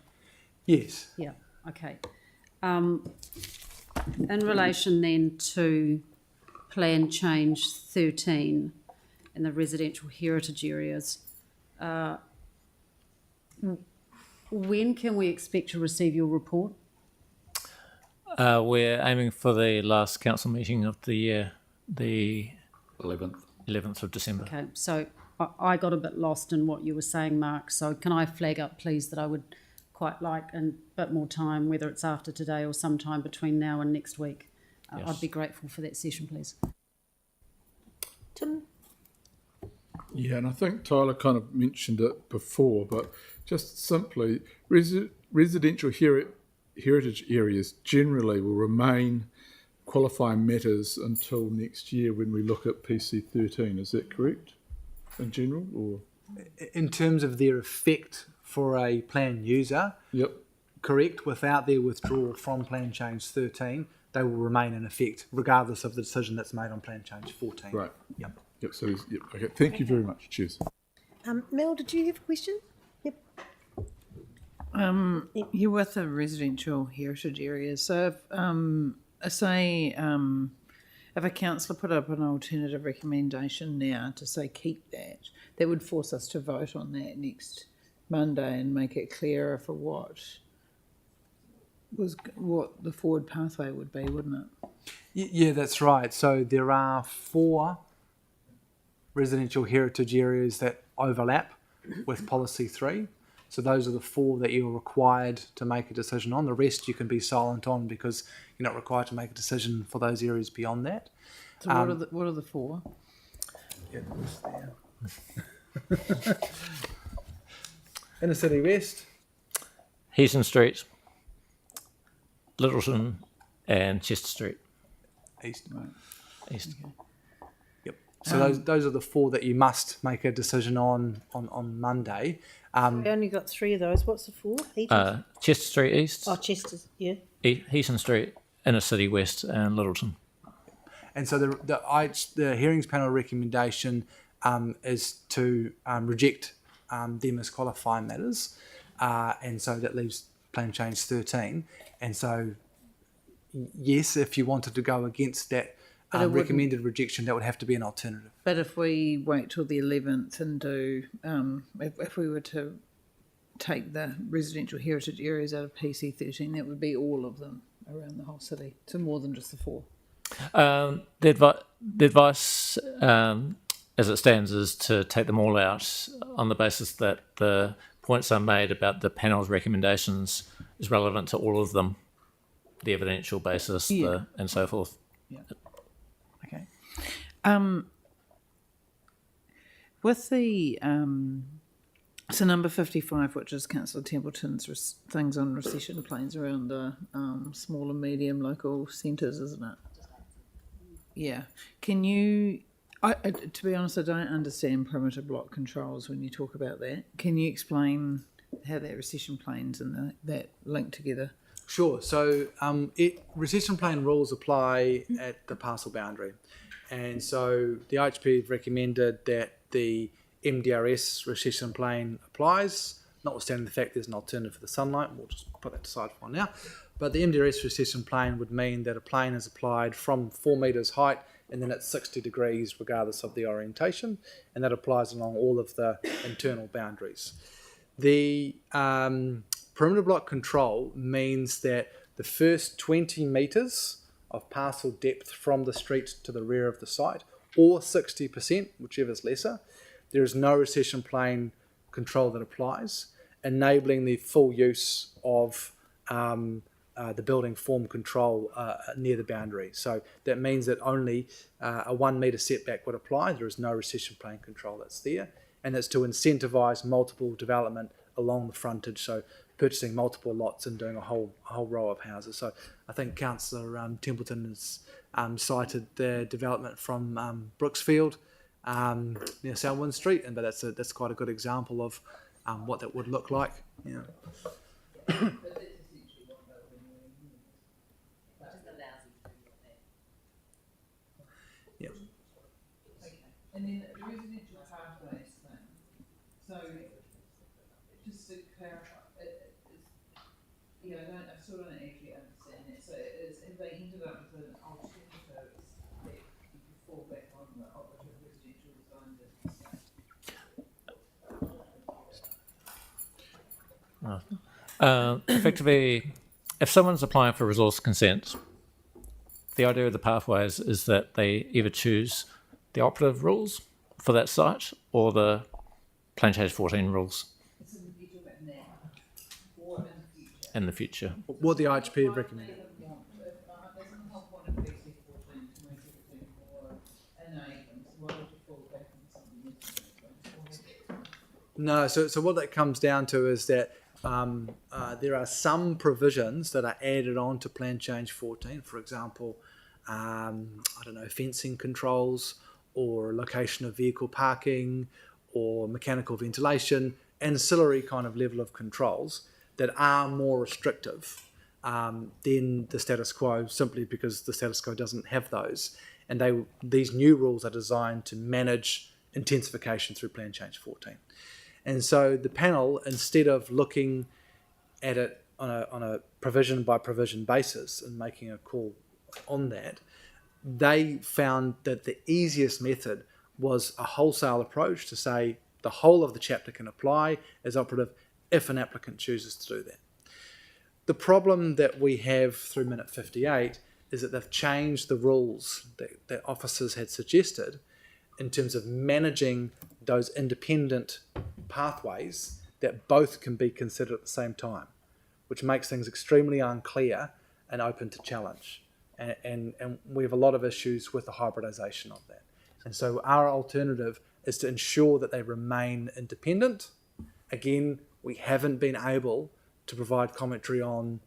[SPEAKER 4] Yes.
[SPEAKER 7] Yeah, okay. In relation then to plan change 13 in the residential heritage areas, when can we expect to receive your report?
[SPEAKER 1] We're aiming for the last council meeting of the year, the 11th of December.
[SPEAKER 7] Okay, so I got a bit lost in what you were saying, Mark, so can I flag up, please, that I would quite like a bit more time, whether it's after today or sometime between now and next week.
[SPEAKER 1] Yes.
[SPEAKER 7] I'd be grateful for that session, please.
[SPEAKER 2] Tim?
[SPEAKER 8] Yeah, and I think Tyler kind of mentioned it before, but just simply, residential heritage areas generally will remain qualifying matters until next year when we look at PC 13. Is that correct in general? Or
[SPEAKER 4] In terms of their effect for a plan user,
[SPEAKER 8] Yep.
[SPEAKER 4] correct, without their withdrawal from plan change 13, they will remain in effect regardless of the decision that's made on plan change 14.
[SPEAKER 8] Right.
[SPEAKER 4] Yep.
[SPEAKER 8] Yep. So, yep. Okay. Thank you very much. Cheers.
[SPEAKER 2] Mel, did you have a question? Yep.
[SPEAKER 9] You're with the residential heritage areas. So if a councillor put up an alternative recommendation now to say keep that, that would force us to vote on that next Monday and make it clearer for what the forward pathway would be, wouldn't it?
[SPEAKER 4] Yeah, that's right. So there are 4 residential heritage areas that overlap with policy 3. So those are the 4 that you're required to make a decision on. The rest you can be silent on because you're not required to make a decision for those areas beyond that.
[SPEAKER 9] So what are the 4?
[SPEAKER 4] Yeah, there. Inner City West.
[SPEAKER 1] Heaton Street, Littleton, and Chester Street.
[SPEAKER 4] East.
[SPEAKER 1] East.
[SPEAKER 4] Yep. So those are the 4 that you must make a decision on Monday.
[SPEAKER 2] We only got 3 of those. What's the 4?
[SPEAKER 1] Chester Street East,
[SPEAKER 2] Oh, Chester's, yeah.
[SPEAKER 1] Heaton Street, Inner City West, and Littleton.
[SPEAKER 4] And so the hearings panel recommendation is to reject them as qualifying matters, and so that leaves plan change 13. And so, yes, if you wanted to go against that recommended rejection, that would have to be an alternative.
[SPEAKER 9] But if we wait till the 11th and do, if we were to take the residential heritage areas out of PC 13, that would be all of them around the whole city. So more than just the 4.
[SPEAKER 1] The advice, as it stands, is to take them all out on the basis that the points are made about the panel's recommendations is relevant to all of them, the evidential basis, and so forth.
[SPEAKER 9] Yeah. Okay. With the so number 55, which is Councillor Templeton's things on recession plans around the small and medium local centres, isn't it? Yeah. Can you? To be honest, I don't understand perimeter block controls when you talk about that. Can you explain how that recession plans and that link together?
[SPEAKER 4] Sure. So recession plan rules apply at the parcel boundary. And so the IHP have recommended that the MDRS recession plane applies, notwithstanding the fact there's an alternative for the sunlight. We'll just put that aside for now. But the MDRS recession plane would mean that a plane is applied from 4 metres height and then at 60 degrees regardless of the orientation, and that applies along all of the internal boundaries. The perimeter block control means that the first 20 metres of parcel depth from the street to the rear of the site, or 60%, whichever is lesser, there is no recession plane control that applies, enabling the full use of the building form control near the boundary. So that means that only a 1 metre setback would apply. There is no recession plane control that's there, and it's to incentivise multiple development along the frontage, so purchasing multiple lots and doing a whole row of houses. So I think Councillor Templeton has cited the development from Brooksfield near Selwyn Street, but that's quite a good example of what that would look like. Yeah. Yep.
[SPEAKER 9] Okay. And then the residential pathways thing. So just to clarify, I still don't actually understand that. So have they ended up with an alternative that you can fall back on the operative residential design business?
[SPEAKER 1] Effectively, if someone's applying for resource consent, the idea of the pathways is that they either choose the operative rules for that site or the Plan Change 14 rules
[SPEAKER 9] So you talk about now or
[SPEAKER 1] in the future.
[SPEAKER 4] What the IHP have recommended.
[SPEAKER 9] isn't the whole point of PC 14 to make everything more innate, and so why would you fall back on something
[SPEAKER 4] No, so what that comes down to is that there are some provisions that are added on to Plan Change 14. For example, fencing controls or location of vehicle parking or mechanical ventilation, ancillary kind of level of controls that are more restrictive than the status quo, simply because the status quo doesn't have those. And these new rules are designed to manage intensification through Plan Change 14. And so the panel, instead of looking at it on a provision by provision basis and making a call on that, they found that the easiest method was a wholesale approach to say the whole of the chapter can apply as operative if an applicant chooses to do that. The problem that we have through minute 58 is that they've changed the rules that officers had suggested in terms of managing those independent pathways that both can be considered at the same time, which makes things extremely unclear and open to challenge. And we have a lot of issues with the hybridisation of that. And so our alternative is to ensure that they remain independent. Again, we haven't been able to provide commentary on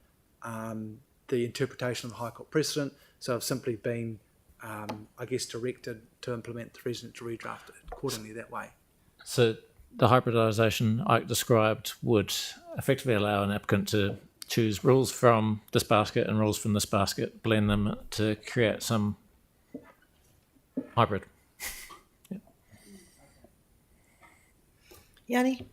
[SPEAKER 4] the interpretation of the High Court precedent, so I've simply been, directed to implement the residential redraft accordingly that way.
[SPEAKER 1] So the hybridisation I described would effectively allow an applicant to choose rules from this basket and rules from this basket, blend them to create some hybrid. Yeah.
[SPEAKER 2] Yanni?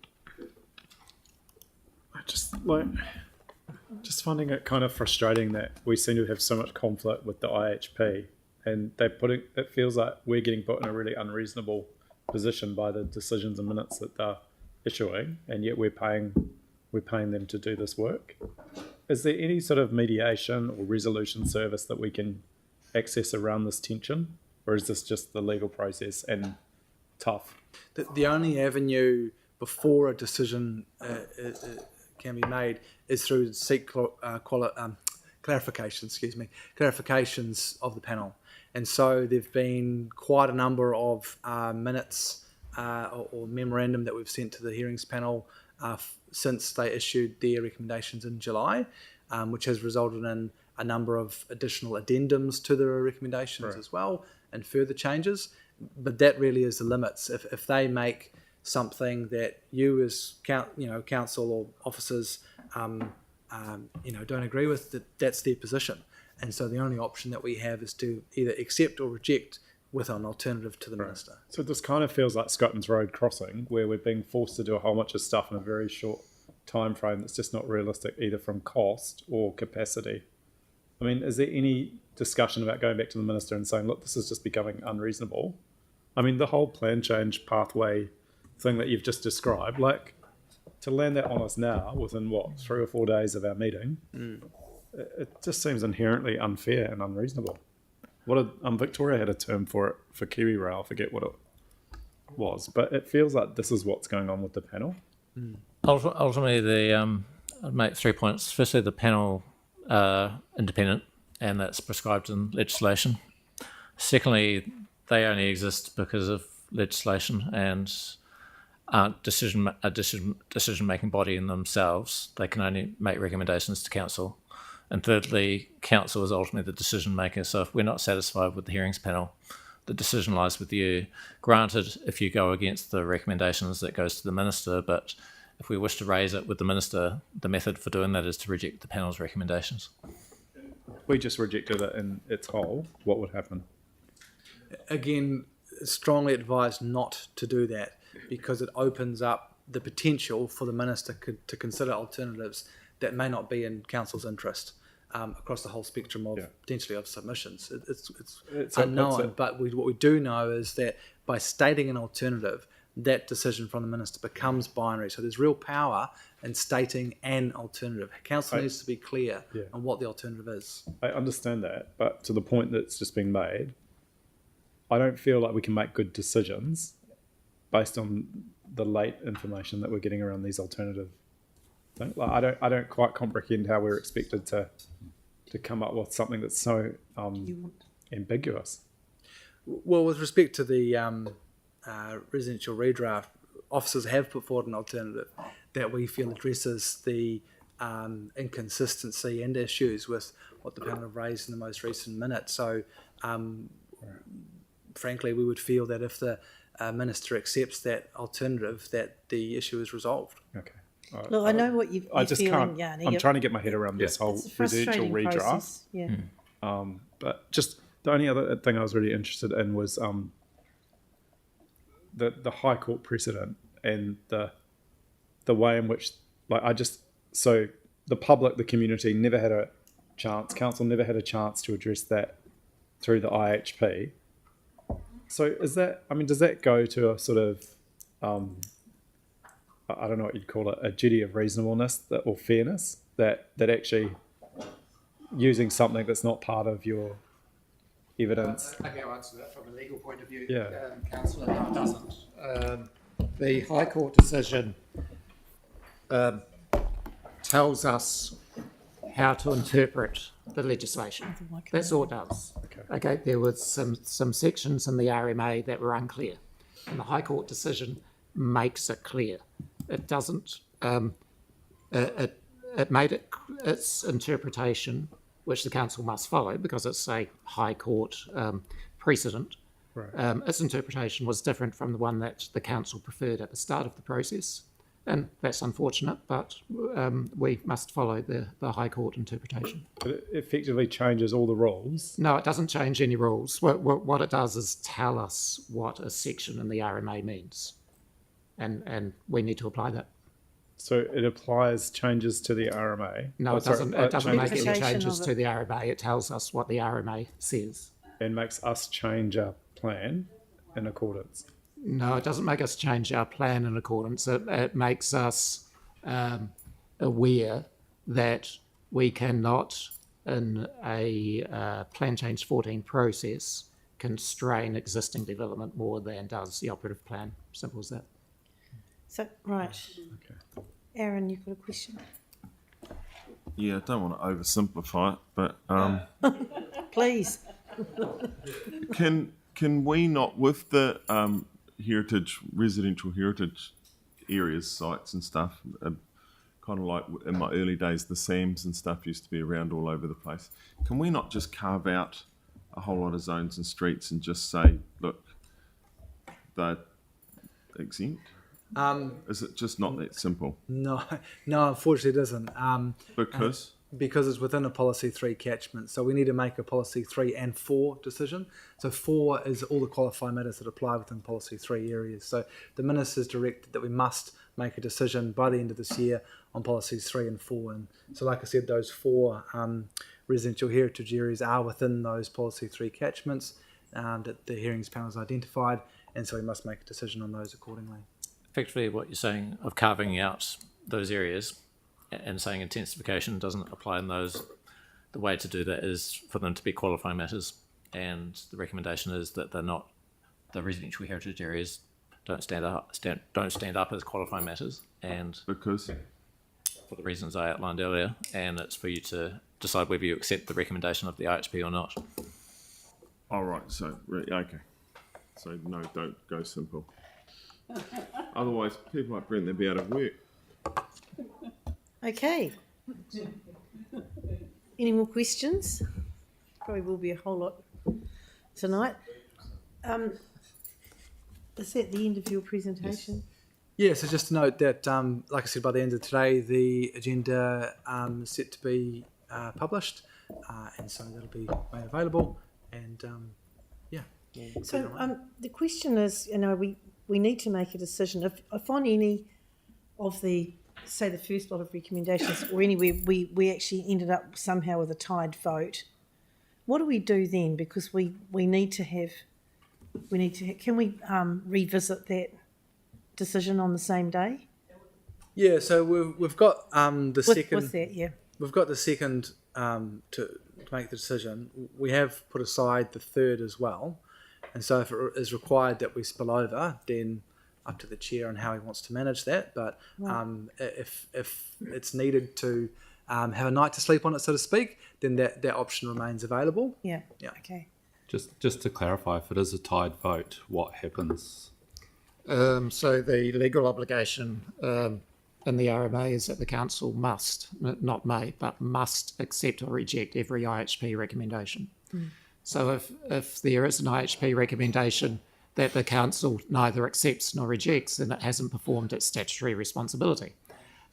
[SPEAKER 6] Just finding it kind of frustrating that we seem to have so much conflict with the IHP, and it feels like we're getting put in a really unreasonable position by the decisions and minutes that they're issuing, and yet we're paying them to do this work. Is there any sort of mediation or resolution service that we can access around this tension, or is this just the legal process and tough?
[SPEAKER 4] The only avenue before a decision can be made is through seek clarifications of the panel. And so there've been quite a number of minutes or memorandum that we've sent to the hearings panel since they issued their recommendations in July, which has resulted in a number of additional addendums to the recommendations as well, and further changes. But that really is the limits. If they make something that you as council or officers don't agree with, that's their position. And so the only option that we have is to either accept or reject with an alternative to the minister.
[SPEAKER 6] So this kind of feels like Scotland's Road Crossing, where we're being forced to do a whole bunch of stuff in a very short time frame that's just not realistic, either from cost or capacity. I mean, is there any discussion about going back to the minister and saying, look, this is just becoming unreasonable? I mean, the whole plan change pathway thing that you've just described,
[SPEAKER 10] to land that on us now within what 3 or 4 days of our meeting, it just seems inherently unfair and unreasonable. Victoria had a term for it for Kiwi Rail, I forget what it was, but it feels like this is what's going on with the panel.
[SPEAKER 1] Ultimately, I'd make 3 points. Firstly, the panel are independent, and that's prescribed in legislation. Secondly, they only exist because of legislation and aren't a decision-making body in themselves. They can only make recommendations to council. And thirdly, council is ultimately the decision maker. So if we're not satisfied with the hearings panel, the decision lies with you. Granted, if you go against the recommendations, that goes to the minister. But if we wish to raise it with the minister, the method for doing that is to reject the panel's recommendations.
[SPEAKER 10] If we just rejected it in its whole, what would happen?
[SPEAKER 4] Again, strongly advised not to do that, because it opens up the potential for the minister to consider alternatives that may not be in council's interest across the whole spectrum of potentially of submissions. It's unknown, but what we do know is that by stating an alternative, that decision from the minister becomes binary. So there's real power in stating an alternative. Council needs to be clear on what the alternative is.
[SPEAKER 10] I understand that, but to the point that's just been made, I don't feel like we can make good decisions based on the late information that we're getting around these alternative things. Like, I don't quite comprehend how we're expected to come up with something that's so ambiguous.
[SPEAKER 4] Well, with respect to the residential redraft, officers have put forward an alternative that we feel addresses the inconsistency and issues with what the panel have raised in the most recent minute. So, frankly, we would feel that if the minister accepts that alternative, that the issue is resolved.
[SPEAKER 10] Okay.
[SPEAKER 2] Look, I know what you're feeling, Yanni.
[SPEAKER 10] I'm trying to get my head around this whole residential redraft.
[SPEAKER 2] Process. Yeah.
[SPEAKER 10] But just the only other thing I was really interested in was the High Court precedent and the way in which, so the public, the community never had a chance, council never had a chance to address that through the IHP. So does that go to a sort of, I don't know what you'd call it, a duty of reasonableness or fairness that actually using something that's not part of your evidence?
[SPEAKER 11] Maybe I'll answer that from a legal point of view.
[SPEAKER 10] Yeah.
[SPEAKER 11] Councillor, no, it doesn't. The High Court decision tells us how to interpret the legislation. That's all it does. Okay. There was some sections in the RMA that were unclear, and the High Court decision makes it clear. It doesn't. It made its interpretation, which the council must follow because it's a High Court precedent. Right. Its interpretation was different from the one that the council preferred at the start of the process, and that's unfortunate, but we must follow the High Court interpretation.
[SPEAKER 10] But it effectively changes all the rules.
[SPEAKER 11] No, it doesn't change any rules. What it does is tell us what a section in the RMA means, and we need to apply that.
[SPEAKER 10] So it applies changes to the RMA?
[SPEAKER 11] No, it doesn't. It doesn't make any changes to the RMA. It tells us what the RMA says.
[SPEAKER 10] And makes us change our plan in accordance.
[SPEAKER 11] No, it doesn't make us change our plan in accordance. It makes us aware that we cannot, in a Plan Change 14 process, constrain existing development more than does the operative plan. Simple as that.
[SPEAKER 2] So, right. Okay. Aaron, you've got a question?
[SPEAKER 12] Yeah, I don't want to oversimplify it, but...
[SPEAKER 2] Please.
[SPEAKER 12] Can we not, with the residential heritage areas, sites and stuff, kind of like in my early days, the SAMs and stuff used to be around all over the place. Can we not just carve out a whole lot of zones and streets and just say, look, they're exempt? Is it just not that simple?
[SPEAKER 4] No, unfortunately it isn't.
[SPEAKER 12] Because
[SPEAKER 4] it's within a Policy 3 catchment. So we need to make a Policy 3 and 4 decision. So 4 is all the qualified matters that apply within Policy 3 areas. So the Minister's directed that we must make a decision by the end of this year on Policies 3 and 4. And so like I said, those 4 residential heritage areas are within those Policy 3 catchments that the hearings panel has identified. And so we must make a decision on those accordingly.
[SPEAKER 1] effectively what you're saying of carving out those areas and saying intensification doesn't apply in those, the way to do that is for them to be qualifying matters, and the recommendation is that they're not, the residential heritage areas don't stand up as qualifying matters, and
[SPEAKER 12] Because
[SPEAKER 1] for the reasons I outlined earlier, and it's for you to decide whether you accept the recommendation of the IHP or not.
[SPEAKER 12] all right, so okay, so no, don't go simple. Otherwise, people like Brent, they'll be out of work.
[SPEAKER 2] Okay. Any more questions? Probably will be a whole lot tonight. Is that the end of your presentation?
[SPEAKER 4] Yeah, so just to note that, like I said, by the end of today, the agenda is set to be published, and so that'll be made available. And yeah.
[SPEAKER 2] So the question is, we need to make a decision. If on any of the, say, the first lot of recommendations or anywhere we actually ended up somehow with a tied vote, what do we do then? Because we need to have, can we revisit that decision on the same day?
[SPEAKER 4] Yeah, so we've got the second.
[SPEAKER 2] With that, yeah.
[SPEAKER 4] We've got the second to make the decision. We have put aside the third as well, and so if it is required that we spill over, then up to the chair on how he wants to manage that. But if it's needed to have a night to sleep on it, so to speak, then that option remains available.
[SPEAKER 2] Yeah.
[SPEAKER 4] Yeah.
[SPEAKER 2] Okay.
[SPEAKER 13] Just to clarify, if it is a tied vote, what happens?
[SPEAKER 11] So the legal obligation in the RMA is that the council must, not may, but must accept or reject every IHP recommendation. So if there is an IHP recommendation that the council neither accepts nor rejects, then it hasn't performed its statutory responsibility.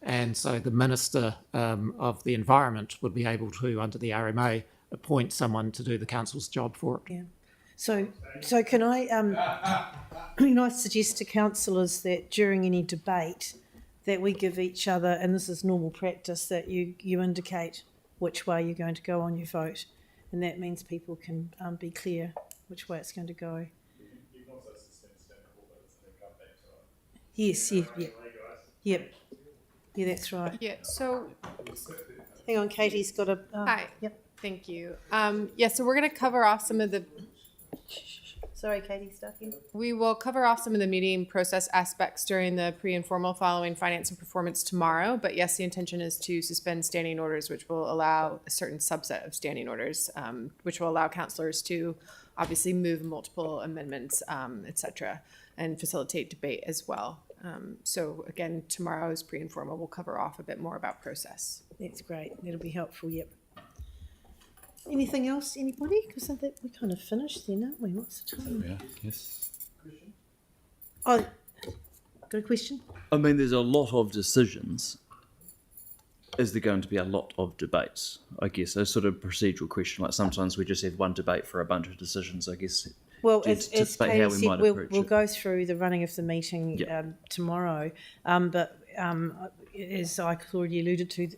[SPEAKER 11] And so the Minister of the Environment would be able to, under the RMA, appoint someone to do the council's job for it.
[SPEAKER 2] Yeah. So can I suggest to councillors that during any debate that we give each other, and this is normal practice, that you indicate which way you're going to go on your vote, and that means people can be clear which way it's going to go. Yes, yeah, that's right.
[SPEAKER 14] Yeah, so
[SPEAKER 2] Hang on, Katie's got a.
[SPEAKER 14] hi.
[SPEAKER 2] Yep.
[SPEAKER 14] Thank you. So we're going to cover off some of the.
[SPEAKER 2] Sorry, Katie, starting.
[SPEAKER 14] We will cover off some of the meeting process aspects during the pre-informal following finance and performance tomorrow. But yes, the intention is to suspend standing orders, which will allow a certain subset of standing orders, which will allow councillors to obviously move multiple amendments, etc., and facilitate debate as well. So again, tomorrow's pre-informal will cover off a bit more about process.
[SPEAKER 2] That's great. That'll be helpful. Yep. Anything else, anybody? Because I think we're kind of finished then, aren't we? What's the time?
[SPEAKER 13] Yeah, yes.
[SPEAKER 2] Oh, got a question?
[SPEAKER 15] I mean, there's a lot of decisions. Is there going to be a lot of debates? I guess a sort of procedural question. Like sometimes we just have one debate for a bunch of decisions. I guess.
[SPEAKER 2] Well, as Katie said, we'll go through the running of the meeting tomorrow. But as I already alluded to,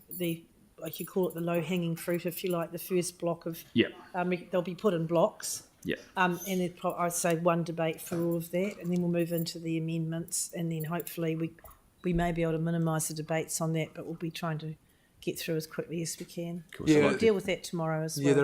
[SPEAKER 2] like you call it, the low-hanging fruit, if you like, the first block of they'll be put in blocks.
[SPEAKER 15] Yeah.
[SPEAKER 2] And I'd say one debate for all of that, and then we'll move into the amendments, and then hopefully we may be able to minimise the debates on that, but we'll be trying to get through as quickly as we can. So we'll deal with that tomorrow as well.
[SPEAKER 4] Yeah,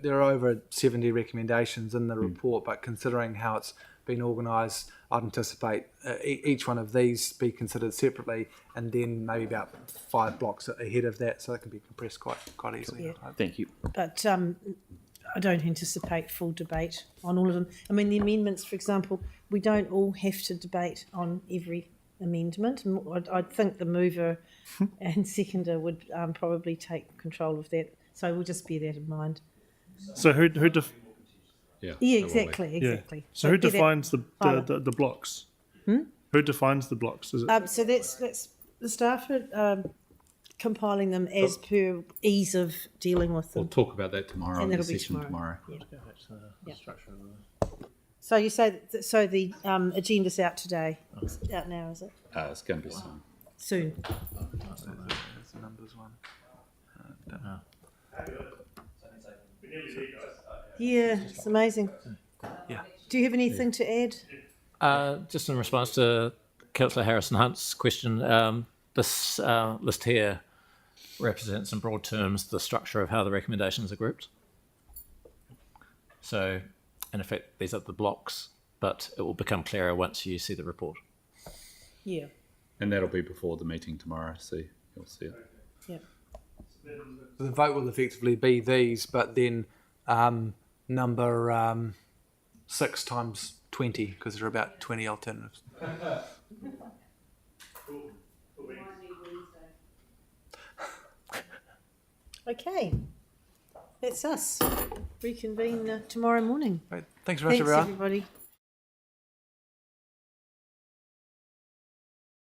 [SPEAKER 4] there are over 70 recommendations in the report, but considering how it's been organised, I'd anticipate each one of these be considered separately, and then maybe about 5 blocks ahead of that, so it can be compressed quite easily.
[SPEAKER 2] Yeah.
[SPEAKER 15] Thank you.
[SPEAKER 2] But I don't anticipate full debate on all of them. I mean, the amendments, for example, we don't all have to debate on every amendment. I think the mover and seconder would probably take control of that. So we'll just bear that in mind.
[SPEAKER 6] So who
[SPEAKER 2] Yeah, exactly.
[SPEAKER 6] Yeah. So who defines the blocks? Who defines the blocks? Is it?
[SPEAKER 2] So that's the staff are compiling them as per ease of dealing with them.
[SPEAKER 13] We'll talk about that tomorrow.
[SPEAKER 2] And
[SPEAKER 13] in the
[SPEAKER 2] that'll be
[SPEAKER 13] session
[SPEAKER 2] tomorrow.
[SPEAKER 1] Yeah. Structure
[SPEAKER 2] So you say so the agenda's out today. It's out now, is it?
[SPEAKER 13] It's going to be soon.
[SPEAKER 2] Soon.
[SPEAKER 4] That's the numbers one.
[SPEAKER 2] Yeah, it's amazing.
[SPEAKER 4] Yeah.
[SPEAKER 2] Do you have anything to add?
[SPEAKER 1] Just in response to Councillor Harrison Hunt's question, this list here represents in broad terms the structure of how the recommendations are grouped. So, in effect, these are the blocks, but it will become clearer once you see the report.
[SPEAKER 2] Yeah.
[SPEAKER 13] And that'll be before the meeting tomorrow, so you'll see it.
[SPEAKER 2] Yeah.
[SPEAKER 4] The vote will effectively be these, but then number 6 times 20, because there are about 20 alternatives.
[SPEAKER 2] Okay. That's us. Reconvene tomorrow morning.
[SPEAKER 4] Right. Thanks very much, everyone.
[SPEAKER 2] Everybody.